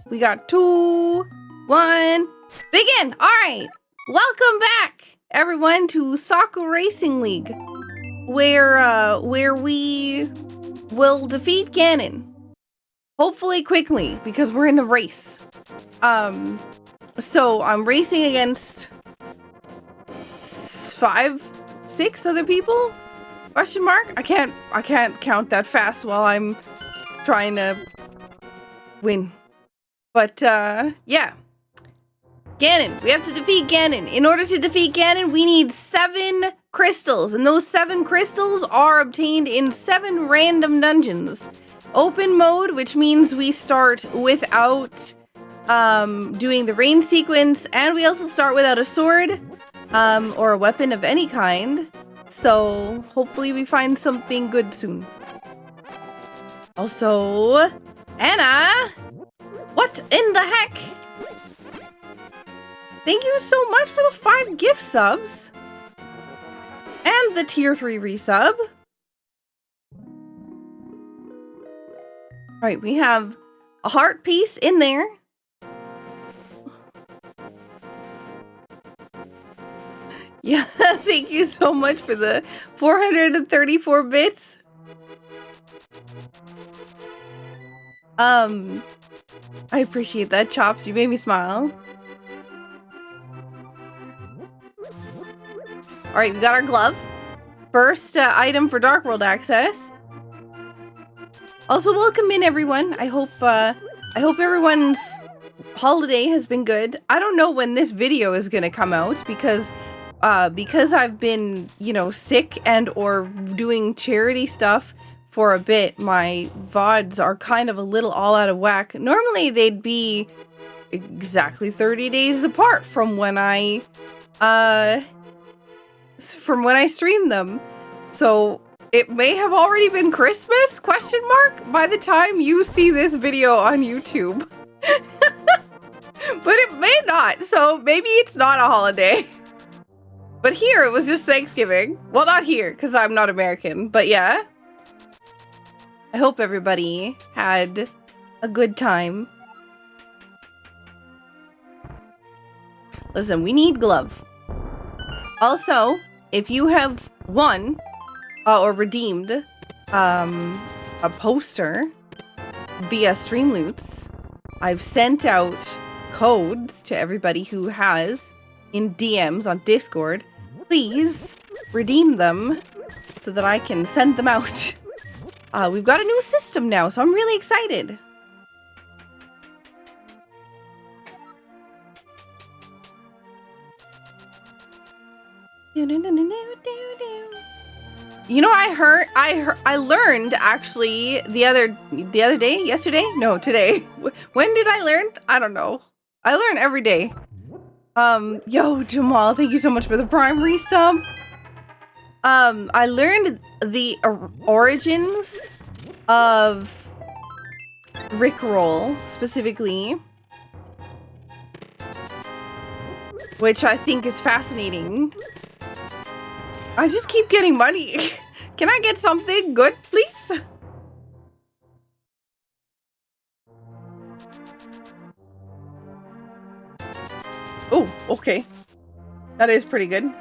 We got 2, 1, begin! Alright, welcome back, everyone, to Saku Racing League, where we will defeat Ganon. Hopefully quickly, because we're in a race. So I'm racing against 5, 6 other people? Question mark? I can't count that fast while I'm trying to win. But yeah. Ganon. We have to defeat Ganon. In order to defeat Ganon, we need 7 crystals, and those 7 crystals are obtained in 7 random dungeons. Open mode, which means we start without doing the rain sequence, and we also start without a sword or a weapon of any kind. So hopefully we find something good soon. Also, Anna, what in the heck? Thank you so much for the 5 gift subs and the tier 3 resub. All right, we have a heart piece in there. Yeah, thank you so much for the 434 bits. I appreciate that, Chops. You made me smile. All right, we got our glove. First item for Dark World access. Also, welcome in, everyone. I hope everyone's holiday has been good. I don't know when this video is gonna come out because I've been, you know, sick and or doing charity stuff for a bit. My VODs are kind of a little all out of whack. Normally they'd be exactly 30 days apart from when I stream them. So it may have already been Christmas, question mark, by the time you see this video on YouTube. But it may not, so maybe it's not a holiday. But here, it was just Thanksgiving. Well, not here, because I'm not American, but yeah. I hope everybody had a good time. Listen, we need glove. Also, if you have won or redeemed a poster via Streamloots, I've sent out codes to everybody who has in DMs on Discord. Please redeem them so that I can send them out. We've got a new system now, so I'm really excited. You know, I learned actually the other day, yesterday? No, today. When did I learn? I don't know. I learn every day. Yo, Jamal, thank you so much for the Prime resub. I learned the origins of Rickroll, specifically, which I think is fascinating. I just keep getting money. Can I get something good, please? Oh, okay. That is pretty good.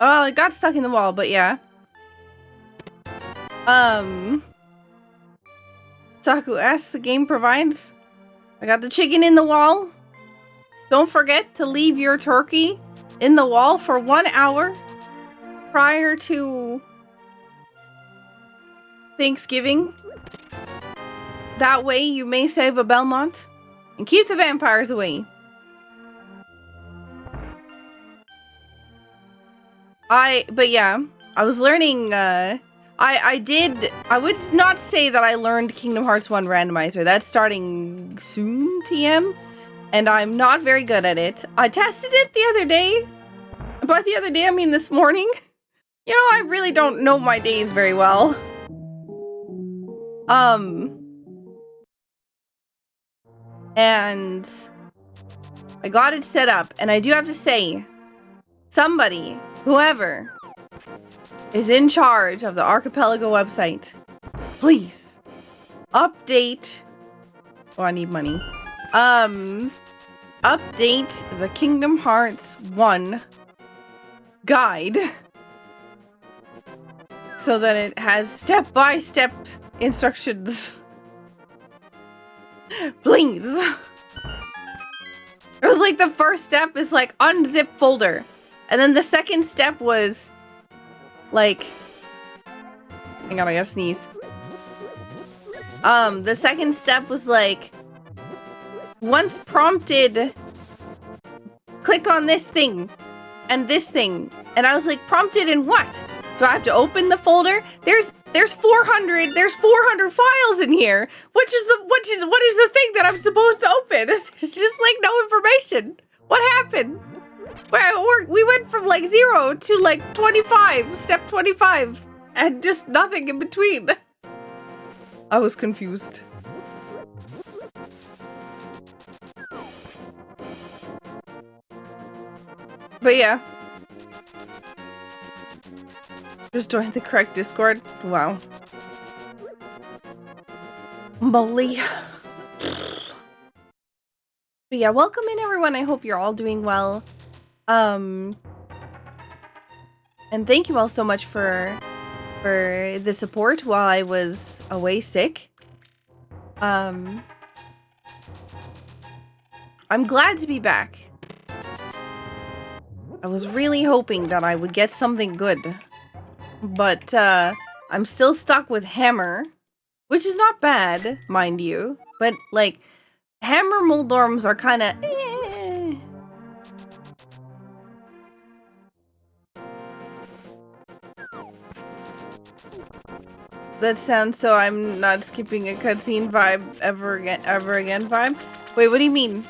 Oh, it got stuck in the wall, but yeah. Saku asks, the game provides. I got the chicken in the wall. Don't forget to leave your turkey in the wall for 1 hour prior to Thanksgiving. That way you may save a Belmont and keep the vampires away. But yeah, I was learning, I would not say that I learned Kingdom Hearts 1 Randomizer. That's starting soon, TM, and I'm not very good at it. I tested it the other day. By the other day, I mean this morning. You know, I really don't know my days very well. And I got it set up, and I do have to say, somebody, whoever, is in charge of the Archipelago website, please update. Oh, I need money. Update the Kingdom Hearts 1 guide so that it has step-by-step instructions. Please. It was like the first step is like unzip folder. And then the second step was like, hang on, I gotta sneeze. The second step was like, once prompted, click on this thing and this thing. And I was like, prompted in what? Do I have to open the folder? There's 400 files in here. What is the thing that I'm supposed to open? There's just like no information. What happened? We went from like 0 to like 25, step 25, and just nothing in between. I was confused. But yeah. Just joined the correct Discord. Wow. Moly. But yeah, welcome in everyone. I hope you're all doing well. And thank you all so much for the support while I was away sick. I'm glad to be back. I was really hoping that I would get something good. But I'm still stuck with Hammer, which is not bad, mind you. But like, Hammer Moldorms are kind of That sounds so I'm not skipping a cutscene vibe ever again vibe. Wait, what do you mean?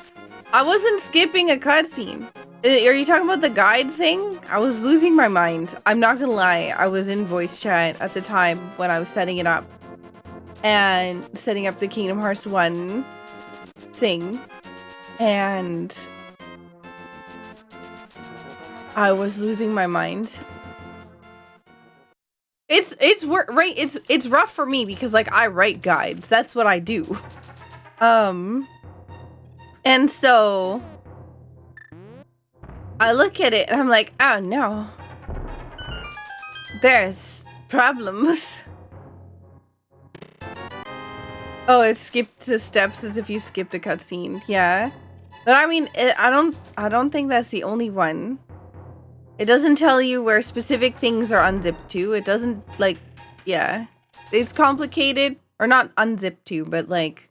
I wasn't skipping a cutscene. Are you talking about the guide thing? I was losing my mind. I'm not gonna lie. I was in voice chat at the time when I was setting it up. And setting up the Kingdom Hearts 1 thing. And I was losing my mind. It's rough for me because like I write guides. That's what I do. And so I look at it and I'm like, oh no. There's problems. Oh, it skipped to steps as if you skipped a cutscene. Yeah. But I mean, I don't think that's the only one. It doesn't tell you where specific things are unzipped to. It doesn't, like, yeah. It's complicated. Or not unzipped to, but, like,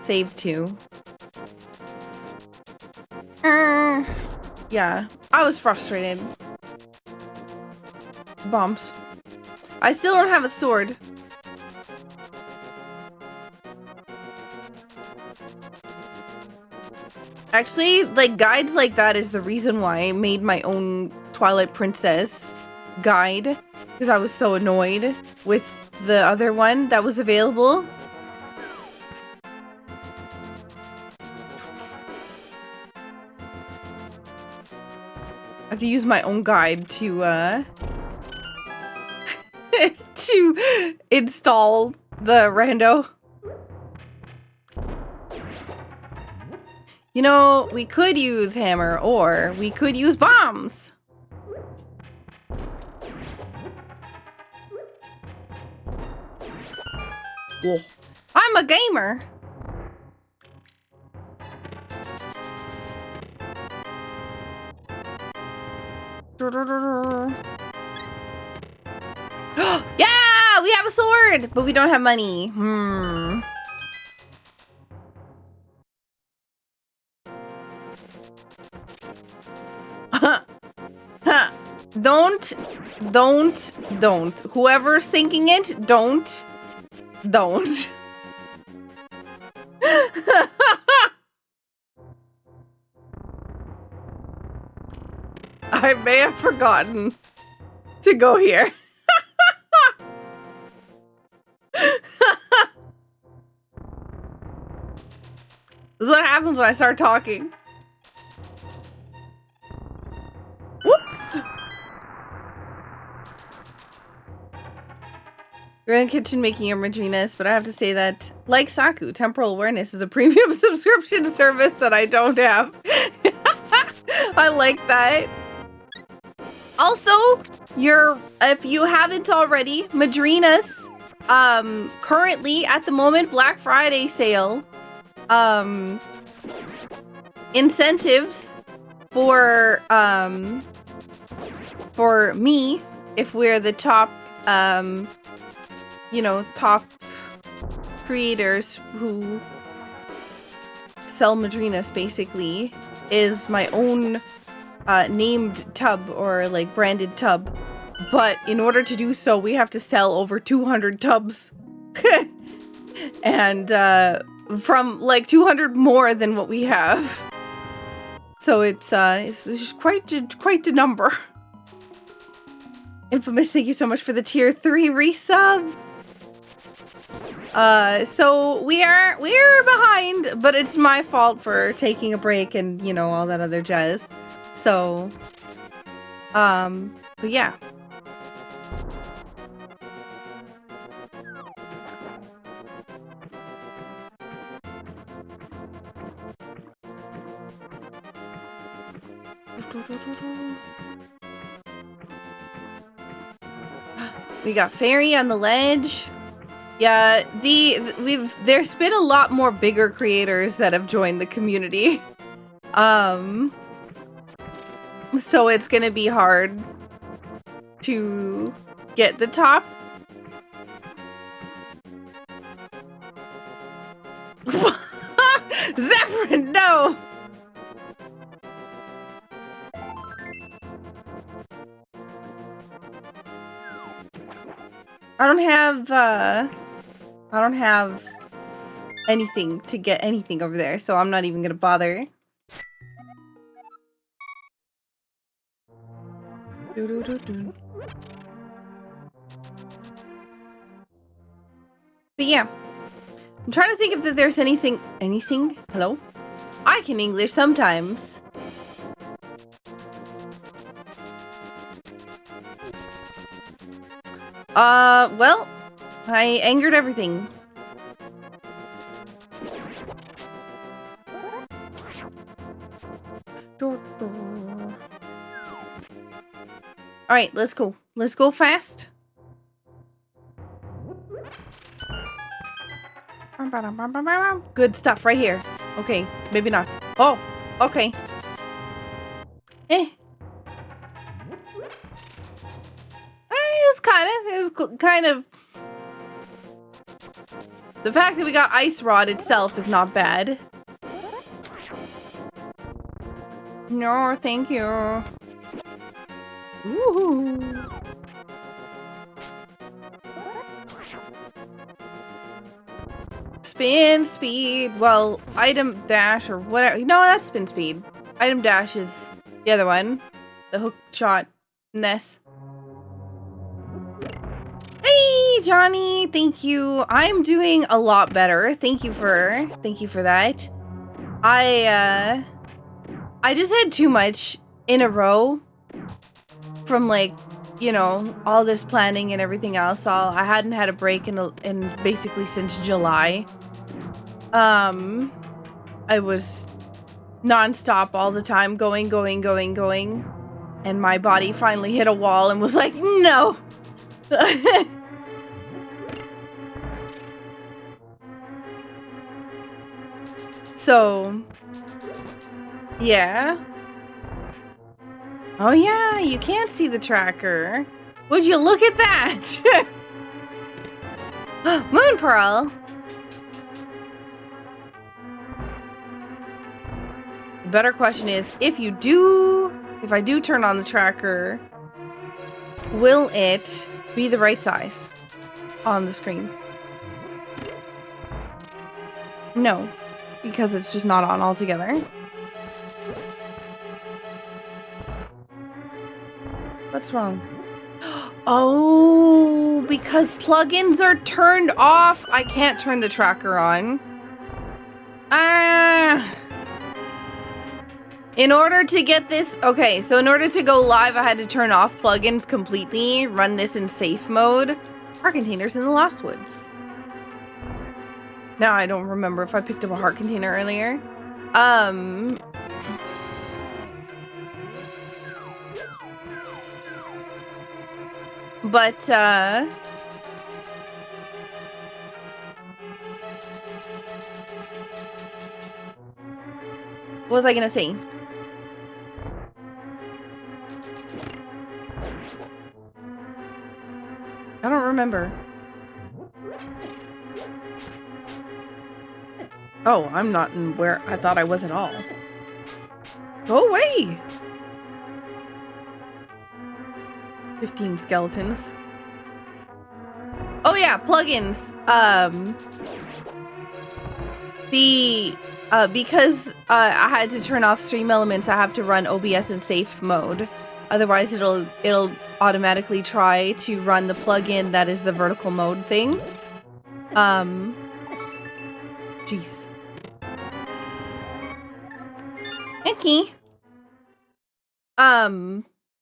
saved to. Yeah. I was frustrated. Bombs. I still don't have a sword. Actually, like, guides like that is the reason why I made my own Twilight Princess guide. Because I was so annoyed with the other one that was available. I have to use my own guide to, to install the rando. You know, we could use hammer, or we could use bombs. Whoa. I'm a gamer. Yeah, we have a sword, but we don't have money. Don't. Whoever's thinking it, don't. I may have forgotten to go here. This is what happens when I start talking. We're in the kitchen making Regina's, but I have to say that, like Saku, Temporal Awareness is a premium subscription service that I don't have. I like that. Also, if you haven't already, Madrina's currently at the moment Black Friday sale incentives for me if we're the top top creators who sell Madrinas, basically, is my own named tub or like branded tub. But in order to do so, we have to sell over 200 tubs. And from like 200 more than what we have. So it's just quite a number. Infamous, thank you so much for the tier 3 resub. So we're behind, but it's my fault for taking a break and, you know, all that other jazz. So, but yeah. We got Fairy on the ledge. Yeah, there's been a lot more bigger creators that have joined the community. So it's gonna be hard to get the top. Zephyrin, no! I don't have anything to get anything over there, so I'm not even gonna bother. But yeah, I'm trying to think if there's anything, hello? I can English sometimes. Well, I angered everything. Alright, let's go. Let's go fast. Good stuff right here. Okay, maybe not. Oh, okay. It was kind of. The fact that we got Ice Rod itself is not bad. No, thank you. Ooh. Spin speed. Well, item dash or whatever. No, that's spin speed. Item dash is the other one. The hook shot ness. Hey, Johnny. Thank you. I'm doing a lot better. Thank you for that. I just had too much in a row from, like, you know, all this planning and everything else. I hadn't had a break in basically since July. I was non-stop all the time, going. And my body finally hit a wall and was like, no. So, yeah. Oh yeah, you can't see the tracker. Would you look at that? Moon Pearl. The better question is, if I do turn on the tracker, will it be the right size on the screen? No, because it's just not on altogether. What's wrong? Oh, because plugins are turned off. I can't turn the tracker on. In order to get this, okay, so in order to go live, I had to turn off plugins completely, run this in safe mode. Heart containers in the Lost Woods. Now I don't remember if I picked up a heart container earlier. But, what was I gonna say? I don't remember. Oh, I'm not in where I thought I was at all. Go away! 15 skeletons. Oh yeah, plugins. Because I had to turn off stream elements, I have to run OBS in safe mode. Otherwise, it'll automatically try to run the plugin that is the vertical mode thing. Jeez. Okay.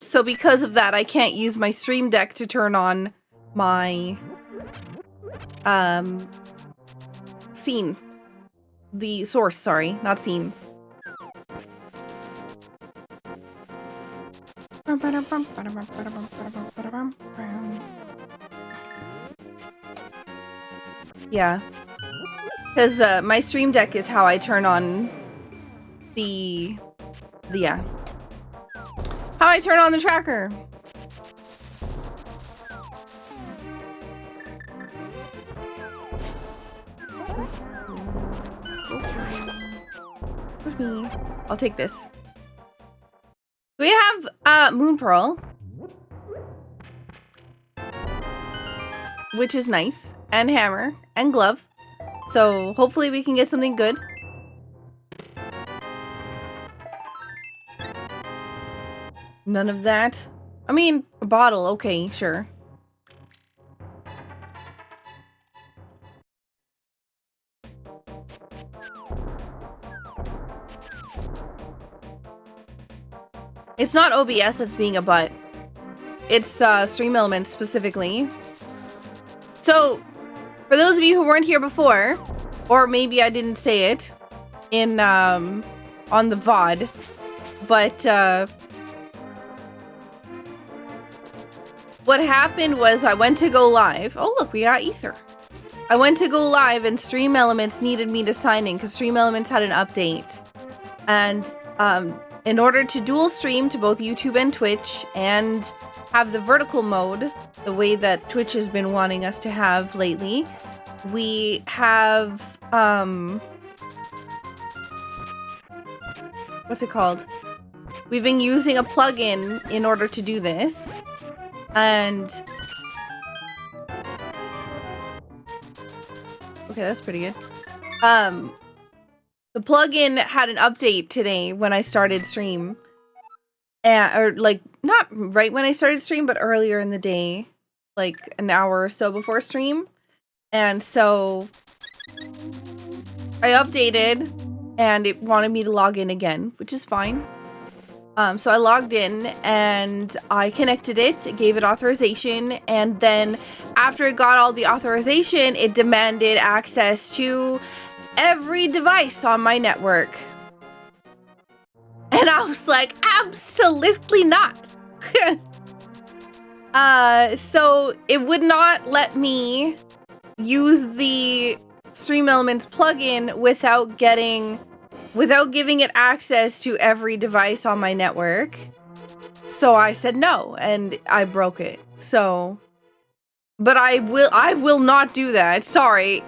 So because of that, I can't use my stream deck to turn on my scene. The source, sorry, not scene. Yeah. Because my stream deck is how I turn on the yeah. How I turn on the tracker. Me. I'll take this. We have Moon Pearl, which is nice, and hammer and glove. So hopefully we can get something good. None of that. I mean, a bottle, okay, sure. It's not OBS that's being a butt. It's Stream Elements specifically. So, for those of you who weren't here before, or maybe I didn't say it in on the VOD, but what happened was I went to go live. Oh look, we got Ether. I went to go live and Stream Elements needed me to sign in because Stream Elements had an update. And in order to dual stream to both YouTube and Twitch and have the vertical mode, the way that Twitch has been wanting us to have lately, we have, what's it called? We've been using a plugin in order to do this. And okay, that's pretty good. The plugin had an update today when I started stream. Or like, not right when I started stream, but earlier in the day, like an hour or so before stream. And so I updated and it wanted me to log in again, which is fine. So I logged in and I connected it, gave it authorization, and then after it got all the authorization, it demanded access to every device on my network. And I was like, absolutely not. So it would not let me use the Stream Elements plugin without giving it access to every device on my network. So I said no, and I broke it. So, but I will not do that. Sorry.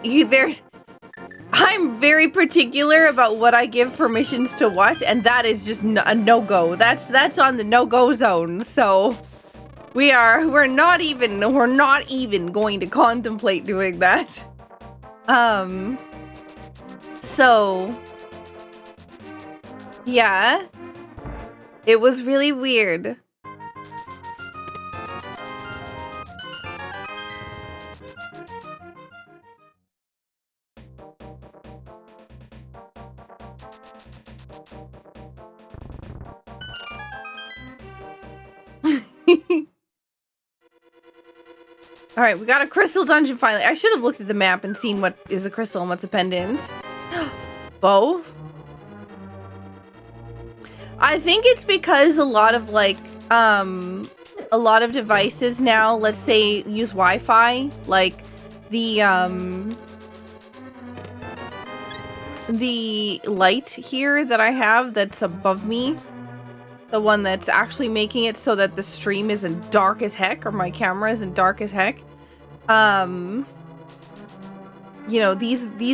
I'm very particular about what I give permissions to what, and that is just a no-go. That's on the no-go zone. So we're not even going to contemplate doing that. So yeah, it was really weird. All right, we got a crystal dungeon finally. I should have looked at the map and seen what is a crystal and what's a pendant. Bow? I think it's because a lot of like, a lot of devices now, let's say, use Wi-Fi, like the light here that I have that's above me, the one that's actually making it so that the stream isn't dark as heck, or my camera isn't dark as heck. You know,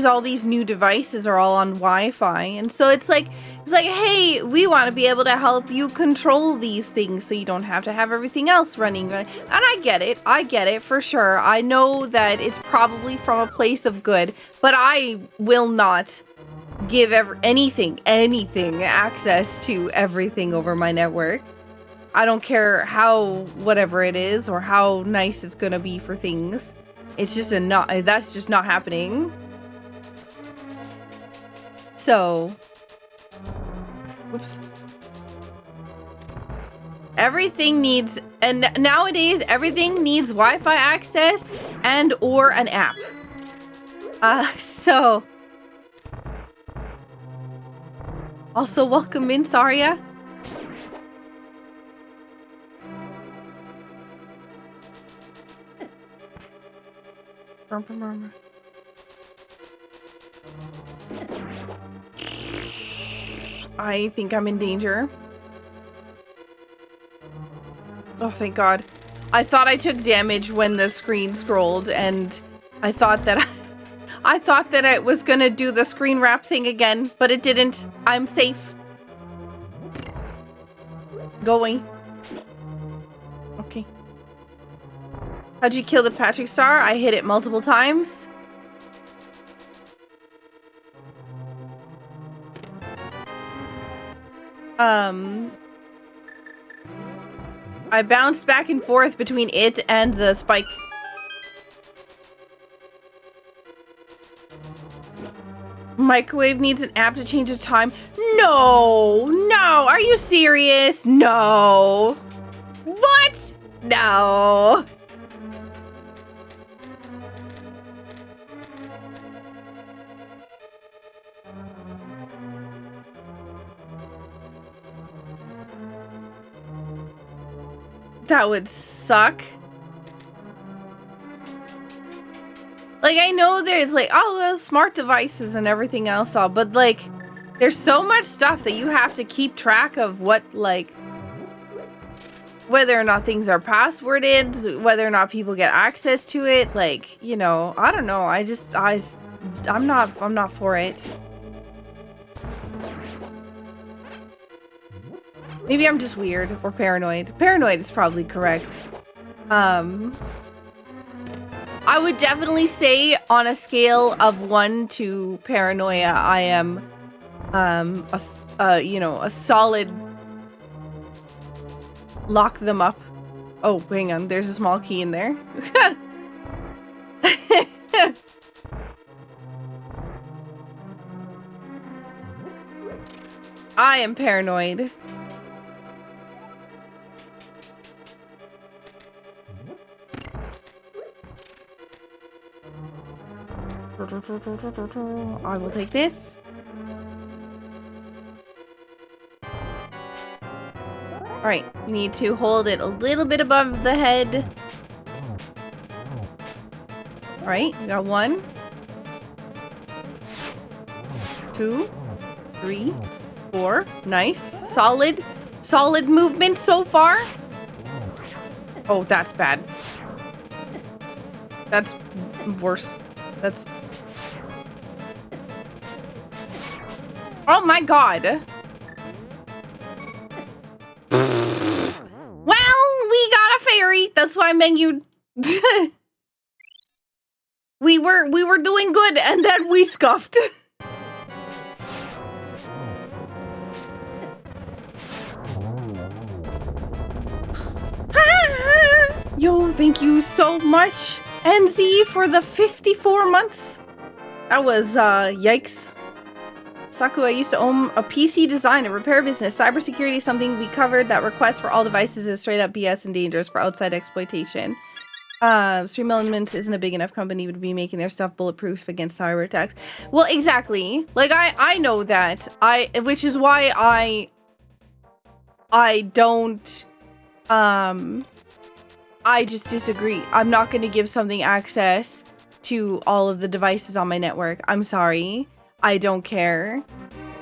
all these new devices are all on Wi-Fi, and so it's like, hey, we want to be able to help you control these things so you don't have to have everything else running. And I get it for sure. I know that it's probably from a place of good, but I will not give anything access to everything over my network. I don't care how whatever it is or how nice it's gonna be for things. It's just that's just not happening. So, whoops. Everything needs, and nowadays everything needs Wi-Fi access and or an app. So. Also, welcome in, Saria. I think I'm in danger. Oh, thank God. I thought I took damage when the screen scrolled, and I thought that I thought that it was gonna do the screen wrap thing again, but it didn't. I'm safe. Go away. Okay. How'd you kill the Patrick Star? I hit it multiple times. I bounced back and forth between it and the spike. Microwave needs an app to change the time. No, are you serious? No. What? No. That would suck. Like, I know there's like, well, smart devices and everything else, but like, there's so much stuff that you have to keep track of what, like, whether or not things are passworded, whether or not people get access to it. Like, you know, I don't know. I'm not for it. Maybe I'm just weird or paranoid. Paranoid is probably correct. I would definitely say on a scale of 1 to paranoia, I am, you know, a solid lock them up. Oh, hang on. There's a small key in there. I am paranoid. I will take this. Alright, you need to hold it a little bit above the head. Alright, we got 1, 2, 3, 4. Nice. Solid movement so far. Oh, that's bad. That's worse. That's... Oh my God. Well, we got a fairy. That's why I meant you. we were doing good, and then we scuffed. Yo, thank you so much, NZ, for the 54 months. That was, yikes. Saku, I used to own a PC design and repair business. Cybersecurity is something we covered. That request for all devices is straight up BS and dangerous for outside exploitation. Stream Elements isn't a big enough company to be making their stuff bulletproof against cyber attacks. Well, exactly. Like, I know that. Which is why I don't, I just disagree. I'm not going to give something access to all of the devices on my network. I'm sorry. I don't care.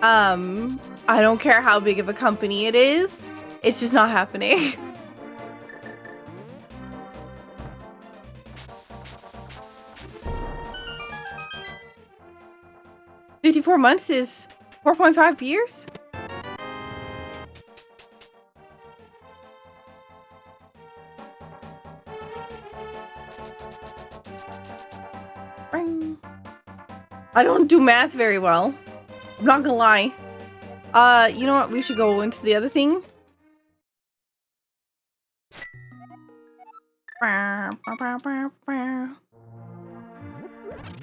I don't care how big of a company it is. It's just not happening. $54 months is 4.5 years? I don't do math very well. I'm not gonna lie. You know what? We should go into the other thing.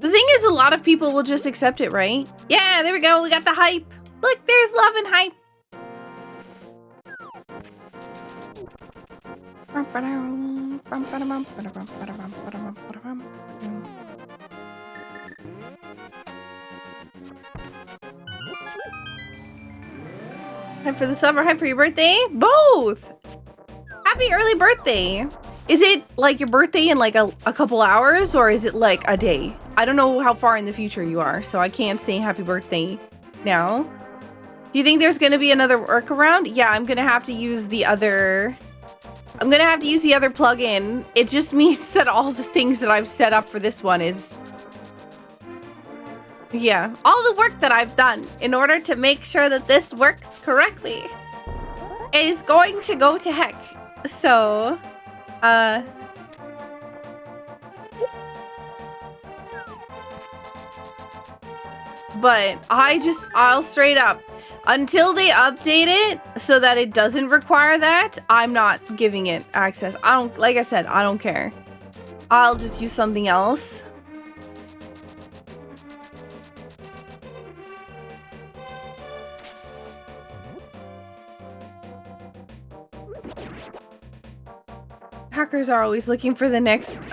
The thing is, a lot of people will just accept it, right? Yeah, there we go. We got the hype. Look, there's love and hype. Hype for the summer, hype for your birthday? Both! Happy early birthday! Is it like your birthday in like a couple hours, or is it like a day? I don't know how far in the future you are, so I can't say happy birthday now. Do you think there's gonna be another workaround? Yeah, I'm gonna have to use the other... I'm gonna have to use the other plugin. It just means that all the things that I've set up for this one is... Yeah, all the work that I've done in order to make sure that this works correctly is going to go to heck. So, but I'll straight up, until they update it so that it doesn't require that, I'm not giving it access. Like I said, I don't care. I'll just use something else. Hackers are always looking for the next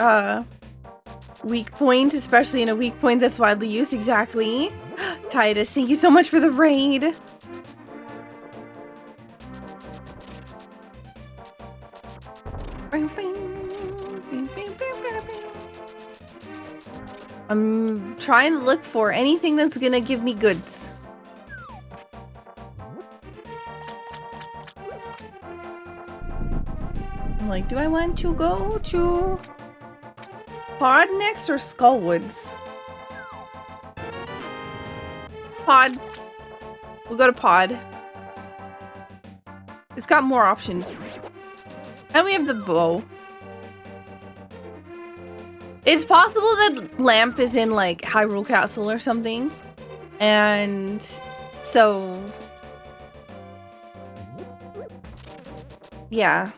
weak point, especially in a weak point that's widely used. Exactly. Titus, thank you so much for the raid. I'm trying to look for anything that's gonna give me goods. Like, do I want to go to Pod next or Skullwoods? Pod. We'll go to Pod. It's got more options. And we have the bow. It's possible that Lamp is in like Hyrule Castle or something. And so... yeah.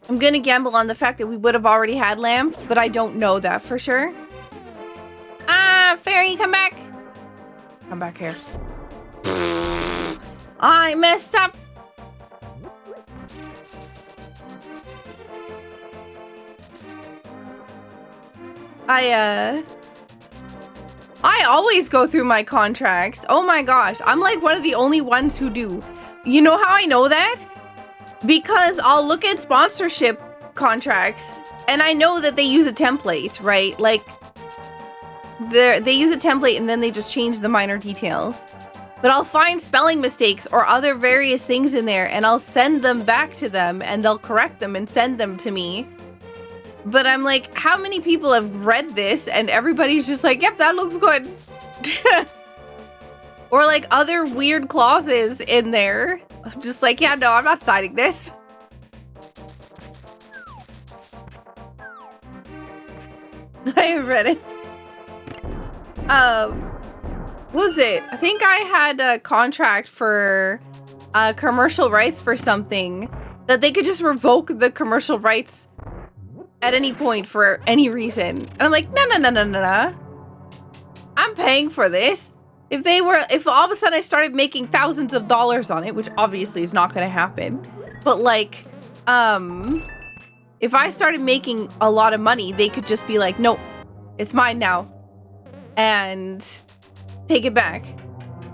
I'm gonna gamble on the fact that we would have already had Lamp, but I don't know that for sure. Ah, Fairy, come back! Come back here. I messed up! I always go through my contracts. Oh my gosh, I'm like one of the only ones who do. You know how I know that? Because I'll look at sponsorship contracts and I know that they use a template, right? Like, they use a template and then they just change the minor details. But I'll find spelling mistakes or other various things in there and I'll send them back to them and they'll correct them and send them to me. But I'm like, how many people have read this and everybody's just like, yep, that looks good. Or like other weird clauses in there. I'm just like, yeah, no, I'm not signing this. I haven't read it. What was it? I think I had a contract for commercial rights for something that they could just revoke the commercial rights at any point for any reason. And I'm like, no. I'm paying for this. If all of a sudden I started making thousands of dollars on it, which obviously is not going to happen, but like, if I started making a lot of money, they could just be like, no, it's mine now, and take it back.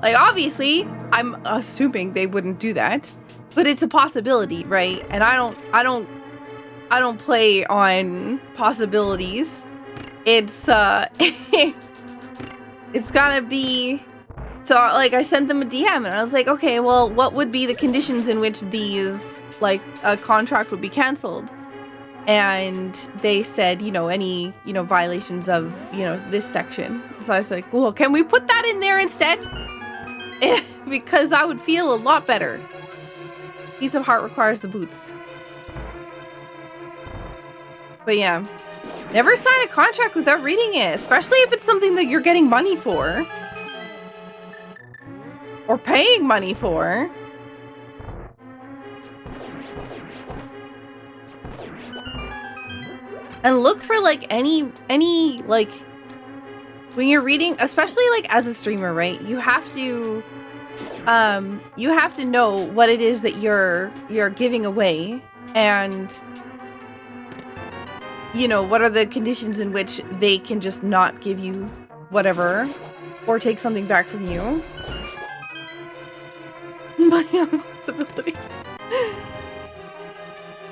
Like, obviously, I'm assuming they wouldn't do that, but it's a possibility, right? And I don't play on possibilities. It's it's gotta be. So, like, I sent them a DM and I was like, okay, well, what would be the conditions in which these, like, a contract would be canceled? And they said, you know, any, you know, violations of, you know, this section. So I was like, well, can we put that in there instead? Because I would feel a lot better. Piece of heart requires the boots. But yeah, never sign a contract without reading it, especially if it's something that you're getting money for. Or paying money for. And look for like any like when you're reading, especially like as a streamer, right? You have to know what it is that you're giving away, and you know, what are the conditions in which they can just not give you whatever or take something back from you. But yeah, possibilities.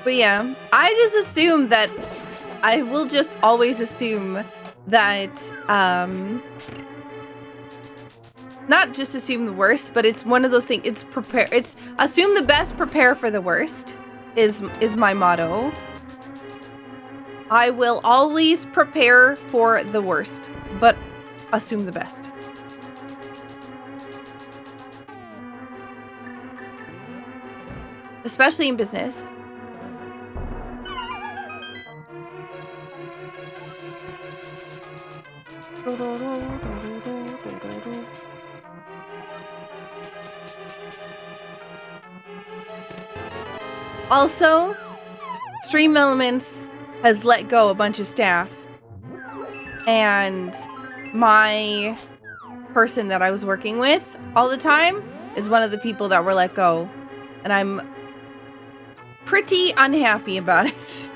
But yeah, I just assume that I will just always assume that, not just assume the worst, but it's one of those things, it's assume the best, prepare for the worst, is my motto. I will always prepare for the worst, but assume the best. Especially in business. Also, Stream Elements has let go a bunch of staff, and my person that I was working with all the time is one of the people that were let go, and I'm pretty unhappy about it.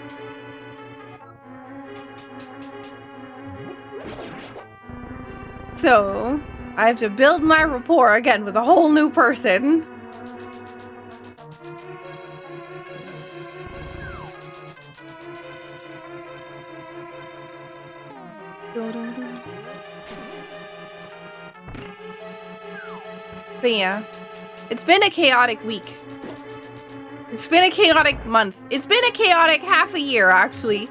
So I have to build my rapport again with a whole new person. But yeah, it's been a chaotic week. It's been a chaotic month. It's been a chaotic half a year, actually.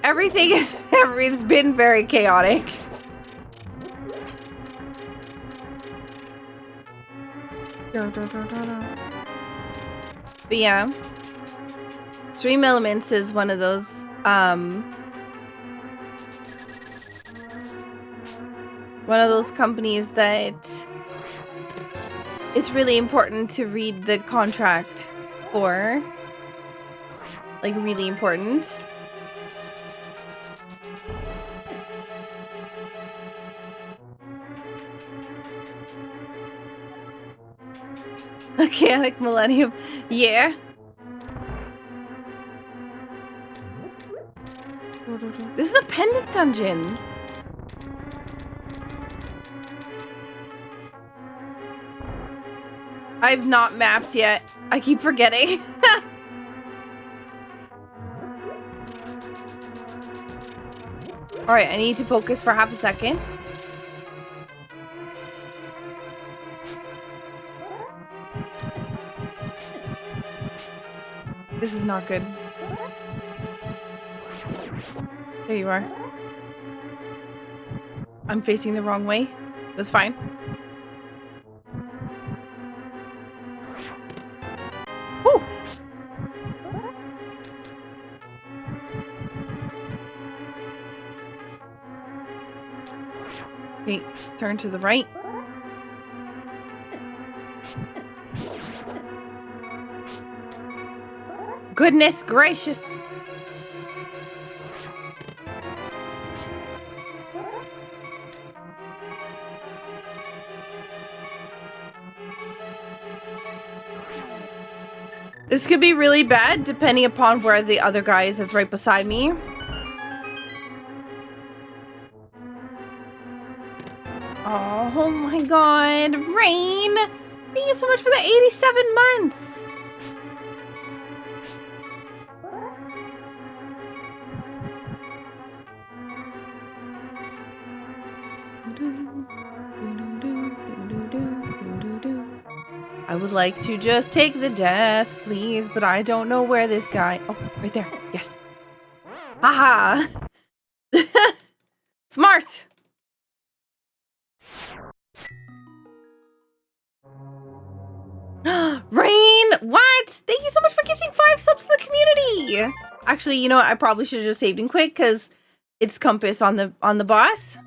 Everything is, it's been very chaotic. But yeah, Stream Elements is one of those, companies that it's really important to read the contract for. Like, really important. A chaotic millennium. Yeah. This is a pendant dungeon. I've not mapped yet. I keep forgetting. Alright, I need to focus for half a second. This is not good. There you are. I'm facing the wrong way. That's fine. Woo! Okay, turn to the right. Goodness gracious. This could be really bad depending upon where the other guy is that's right beside me. Oh my god, Rain! Thank you so much for the 87 months! I would like to just take the death, please, but I don't know where this guy... Oh, right there. Yes. Haha! Smart! Rain! What? Thank you so much for gifting 5 subs to the community! Actually, you know what? I probably should have just saved him quick, because it's Compass on the boss.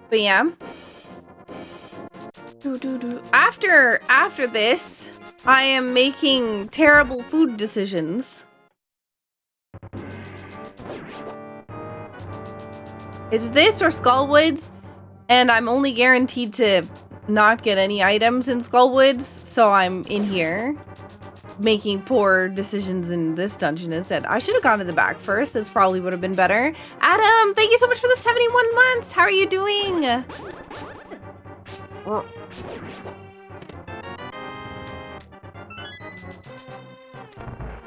But yeah. After this, I am making terrible food decisions. It's this or Skullwoods, and I'm only guaranteed to not get any items in Skullwoods, so I'm in here making poor decisions in this dungeon instead. I should have gone to the back first. This probably would have been better. Adam, thank you so much for the 71 months. How are you doing?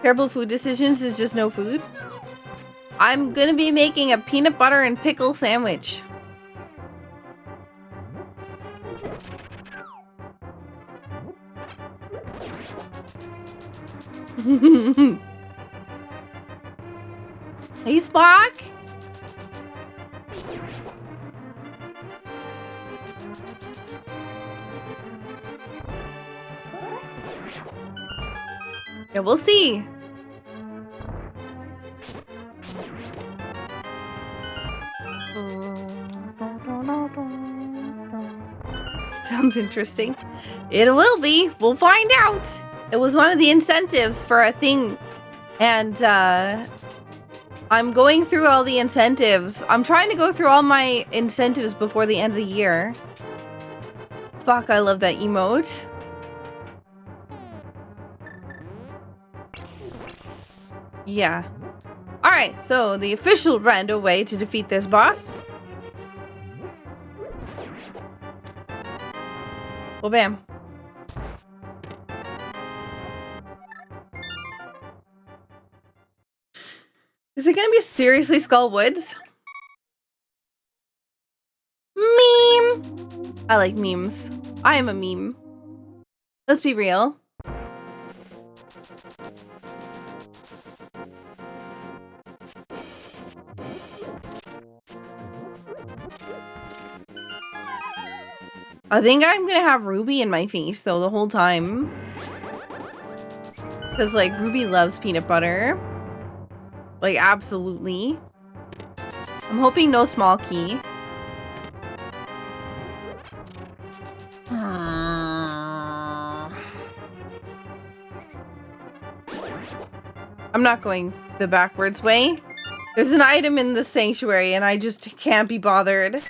Terrible food decisions is just no food. I'm gonna be making a peanut butter and pickle sandwich. Hey, Spock! Yeah, we'll see. Sounds interesting. It will be. We'll find out. It was one of the incentives for a thing. And, I'm going through all the incentives. I'm trying to go through all my incentives before the end of the year. Fuck, I love that emote. Yeah. Alright, so the official rando way to defeat this boss. Well, bam. Is it gonna be seriously Skullwoods? Meme! I like memes. I am a meme. Let's be real. I think I'm gonna have Ruby in my face though the whole time. Because like Ruby loves peanut butter. Like absolutely. I'm hoping no small key. I'm not going the backwards way. There's an item in the sanctuary and I just can't be bothered.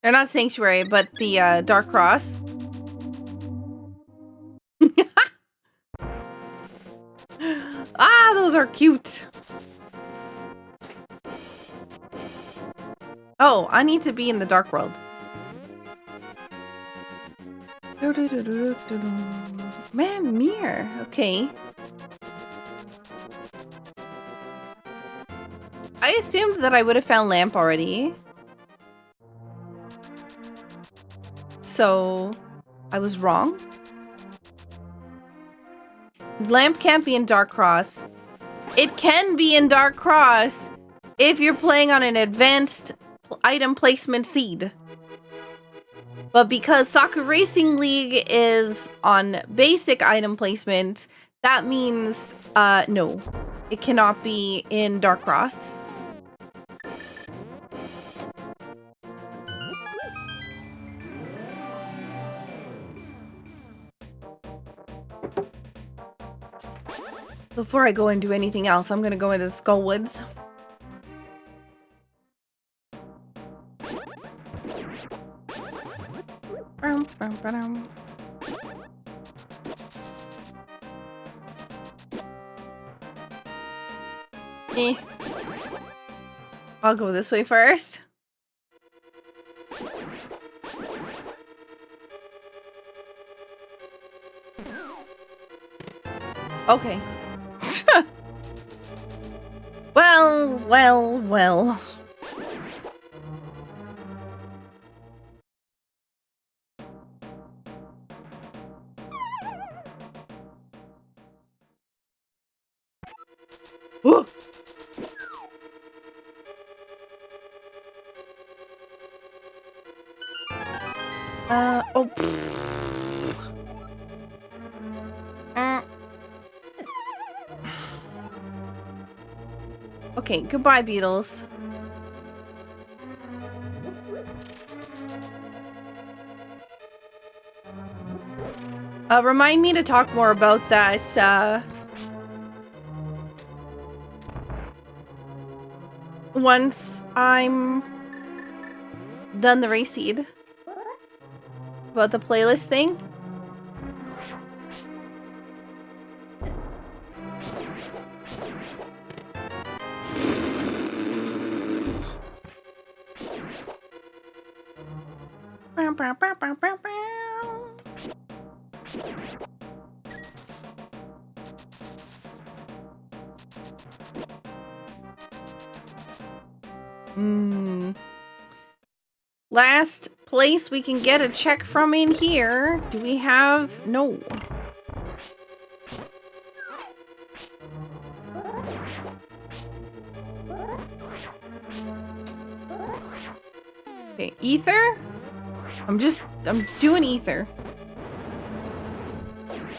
They're not sanctuary, but the Dark Cross. Ah, those are cute. Oh, I need to be in the Dark World. Man, mirror. Okay. I assumed that I would have found Lamp already. So, I was wrong. Lamp can't be in Dark Cross. It can be in Dark Cross if you're playing on an advanced item placement seed. But because Saku Racing League is on basic item placement, that means, no. It cannot be in Dark Cross. Before I go and do anything else, I'm gonna go into Skull Woods. I'll go this way first. Okay. Well. Ooh. Oh. Okay, goodbye, beetles. Remind me to talk more about that, once I'm done the race seed. About the playlist thing. Last place we can get a check from in here. Do we have... No. Okay, ether? I'm doing ether.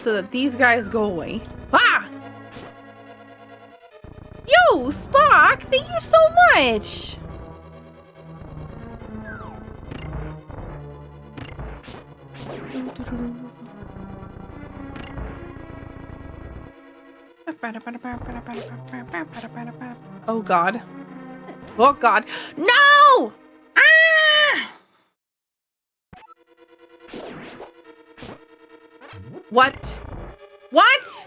So that these guys go away. Ah! Yo, Spock! Thank you so much! Oh god. Oh god. No! Ah! What? What?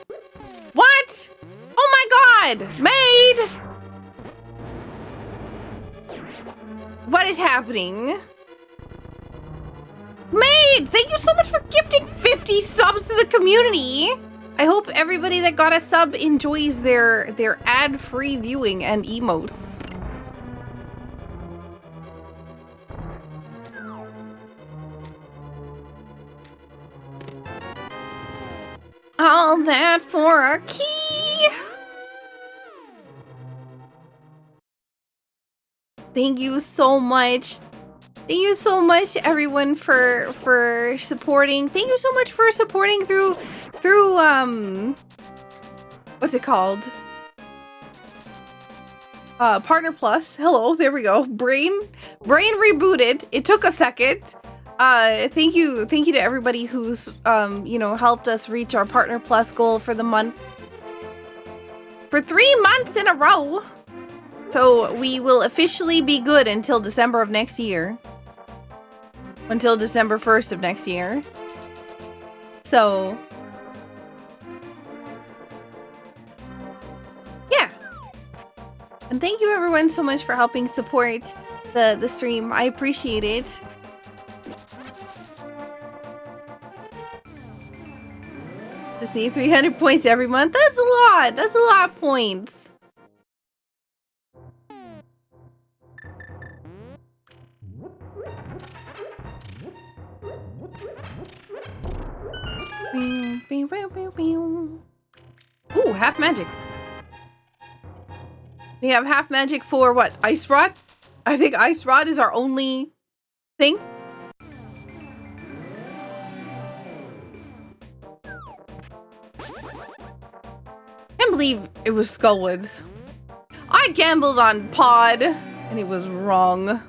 What? Oh my god! Maid! What is happening? Maid! Thank you so much for gifting 50 subs to the community! I hope everybody that got a sub enjoys their ad-free viewing and emotes. All that for a key! Thank you so much. Thank you so much, everyone, for supporting. Thank you so much for supporting through what's it called? Partner Plus. Hello, there we go. Brain rebooted. It took a second. Thank you to everybody who's helped us reach our Partner Plus goal for the month. For 3 months in a row. So we will officially be good until December of next year. Until December 1st of next year. So yeah. And thank you everyone so much for helping support the stream. I appreciate it. Just need 300 points every month. That's a lot. That's a lot of points. Ooh, half magic. We have half magic for what? Ice Rod? I think Ice Rod is our only thing. Can't believe it was Skullwoods. I gambled on Pod and it was wrong.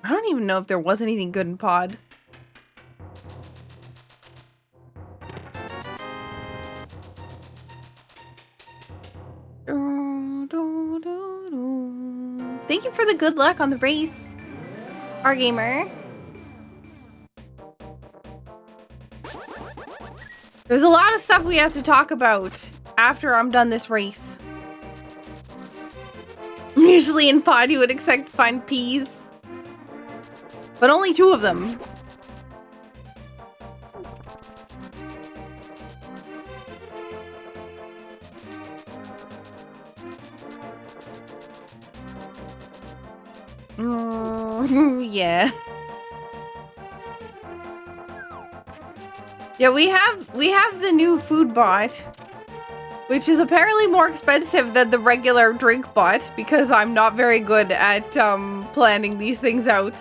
I don't even know if there was anything good in Pod. Thank you for the good luck on the race, our gamer. There's a lot of stuff we have to talk about after I'm done this race. Usually in pod you would expect to find peas, but only 2 of them. Yeah. Yeah, we have the new food bot, which is apparently more expensive than the regular drink bot because I'm not very good at planning these things out.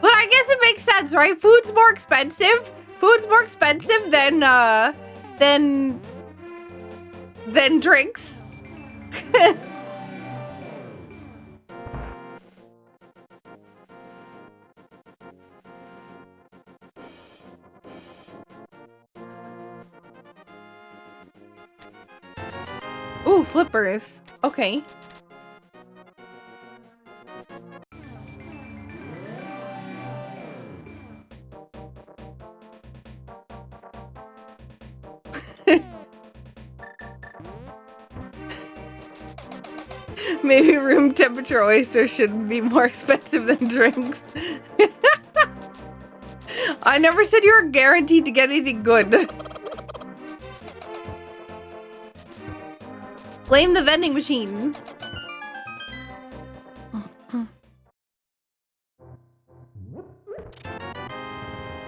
But I guess it makes sense, right? Food's more expensive. Food's more expensive than drinks. Ooh, flippers. Okay. Maybe room temperature oysters should be more expensive than drinks. I never said you were guaranteed to get anything good. Blame the vending machine.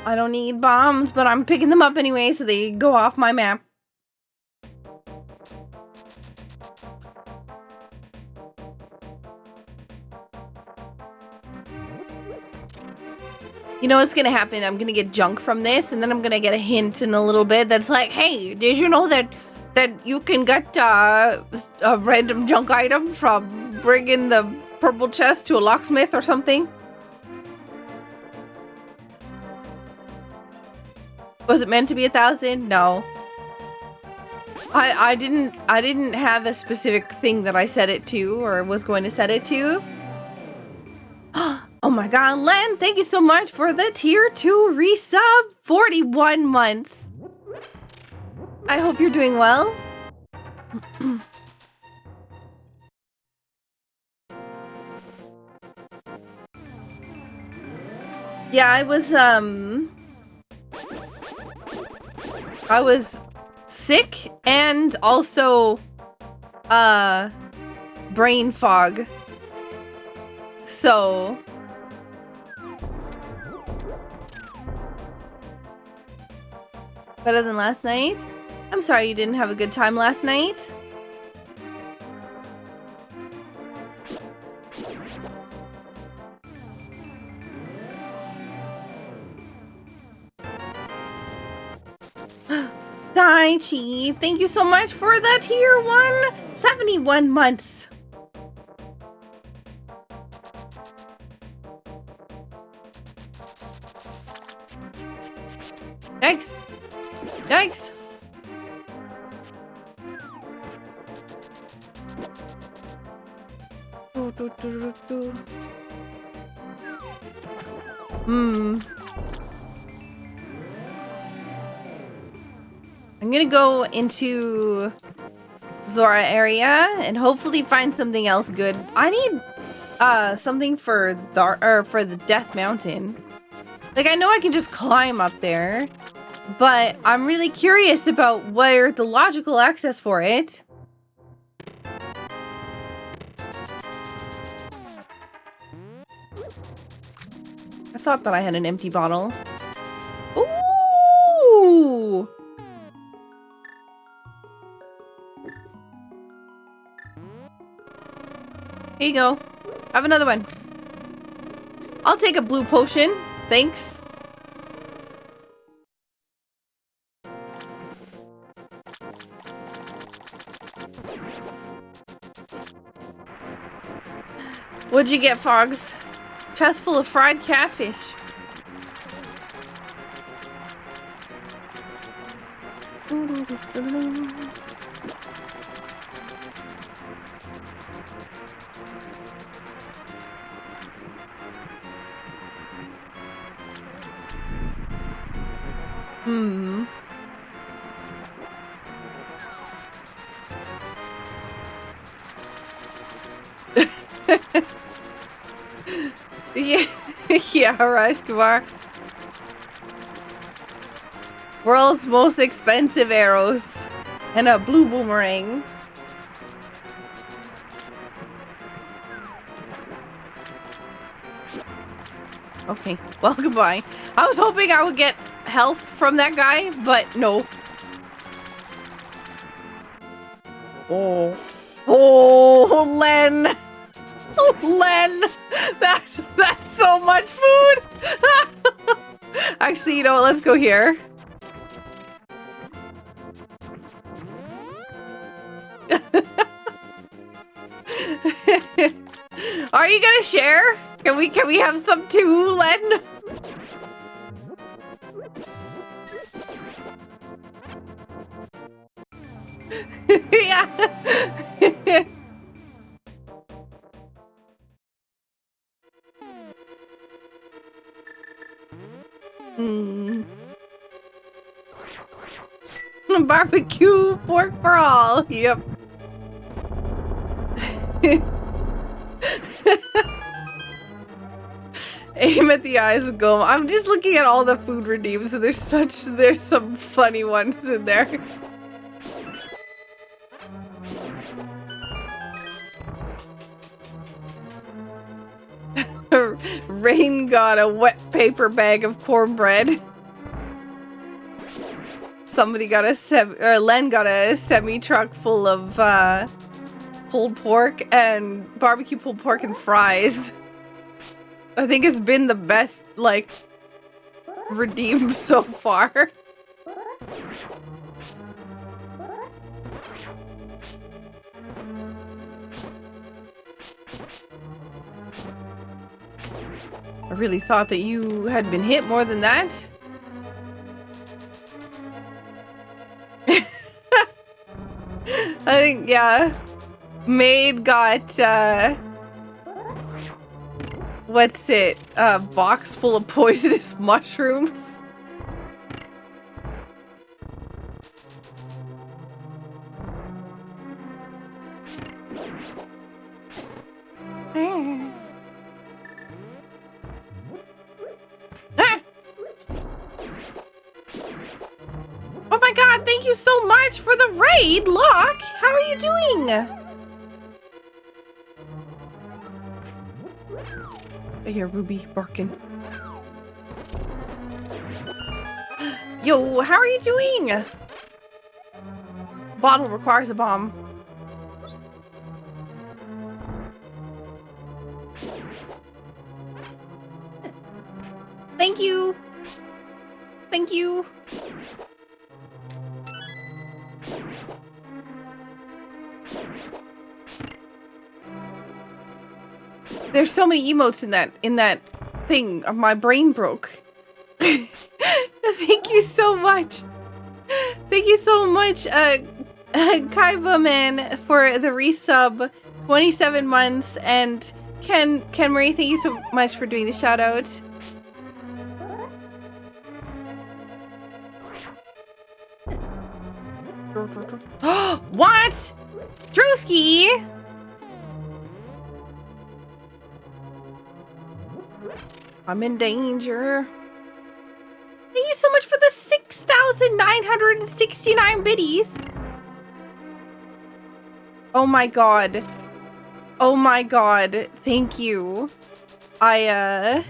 I don't need bombs, but I'm picking them up anyway, so they go off my map. You know what's gonna happen? I'm gonna get junk from this, and then I'm gonna get a hint in a little bit that's like, hey, did you know that you can get a random junk item from bringing the purple chest to a locksmith or something? Was it meant to be 1,000? No. I didn't have a specific thing that I set it to or was going to set it to. Oh my god, Len, thank you so much for the tier 2 resub. 41 months. I hope you're doing well. Yeah, I was sick and also brain fog. So better than last night? I'm sorry you didn't have a good time last night. Daichi, thank you so much for the tier 1. 71 months. Yikes. Yikes. I'm gonna go into Zora area and hopefully find something else good. I need something for the Death Mountain. Like, I know I can just climb up there, but I'm really curious about where the logical access for it. I thought that I had an empty bottle. Ooh! Here you go. Have another one. I'll take a blue potion. Thanks. What'd you get, Fogs? Chest full of fried catfish. Hmm. Yeah, yeah, Rajkumar. World's most expensive arrows. And a blue boomerang. Okay, well, goodbye. I was hoping I would get health from that guy, but no. Oh. Oh, Len! Len! That's so much food! Actually, you know what? Let's go here. Are you gonna share? Can we have some too, Len? Yeah. Barbecue pork for all. Yep. Aim at the eyes and go. I'm just looking at all the food redeems, and there's some funny ones in there. Rain got a wet paper bag of cornbread. Somebody got Len got a semi-truck full of pulled pork and barbecue pulled pork and fries. I think it's been the best, like, redeemed so far. I really thought that you had been hit more than that. I think, yeah. Maid got, what's it? A box full of poisonous mushrooms. Oh my god, thank you so much for the raid, Locke! How are you doing? I hear Ruby barking. Yo, how are you doing? Bottle requires a bomb. Thank you. Thank you. There's so many emotes in that thing. My brain broke. Thank you so much. Thank you so much, Kaiba Man, for the resub. 27 months, and Ken Marie, thank you so much for doing the shout out. What? Drewski? I'm in danger. Thank you so much for the 6,969 biddies. Oh my god. Oh my god. Thank you. I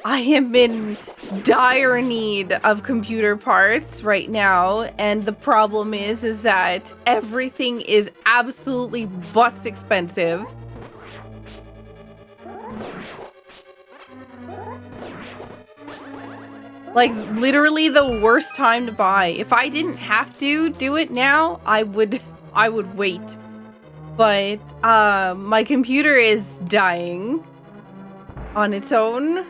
am in dire need of computer parts right now, and the problem is that everything is absolutely butts expensive. Like, literally the worst time to buy. If I didn't have to do it now, I would wait. But my computer is dying on its own.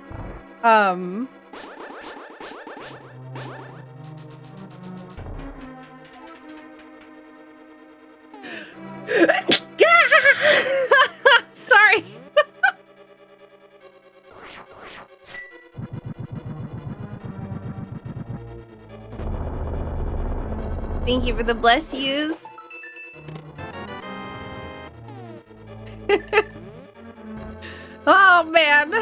Sorry. Thank you for the bless yous. Oh man.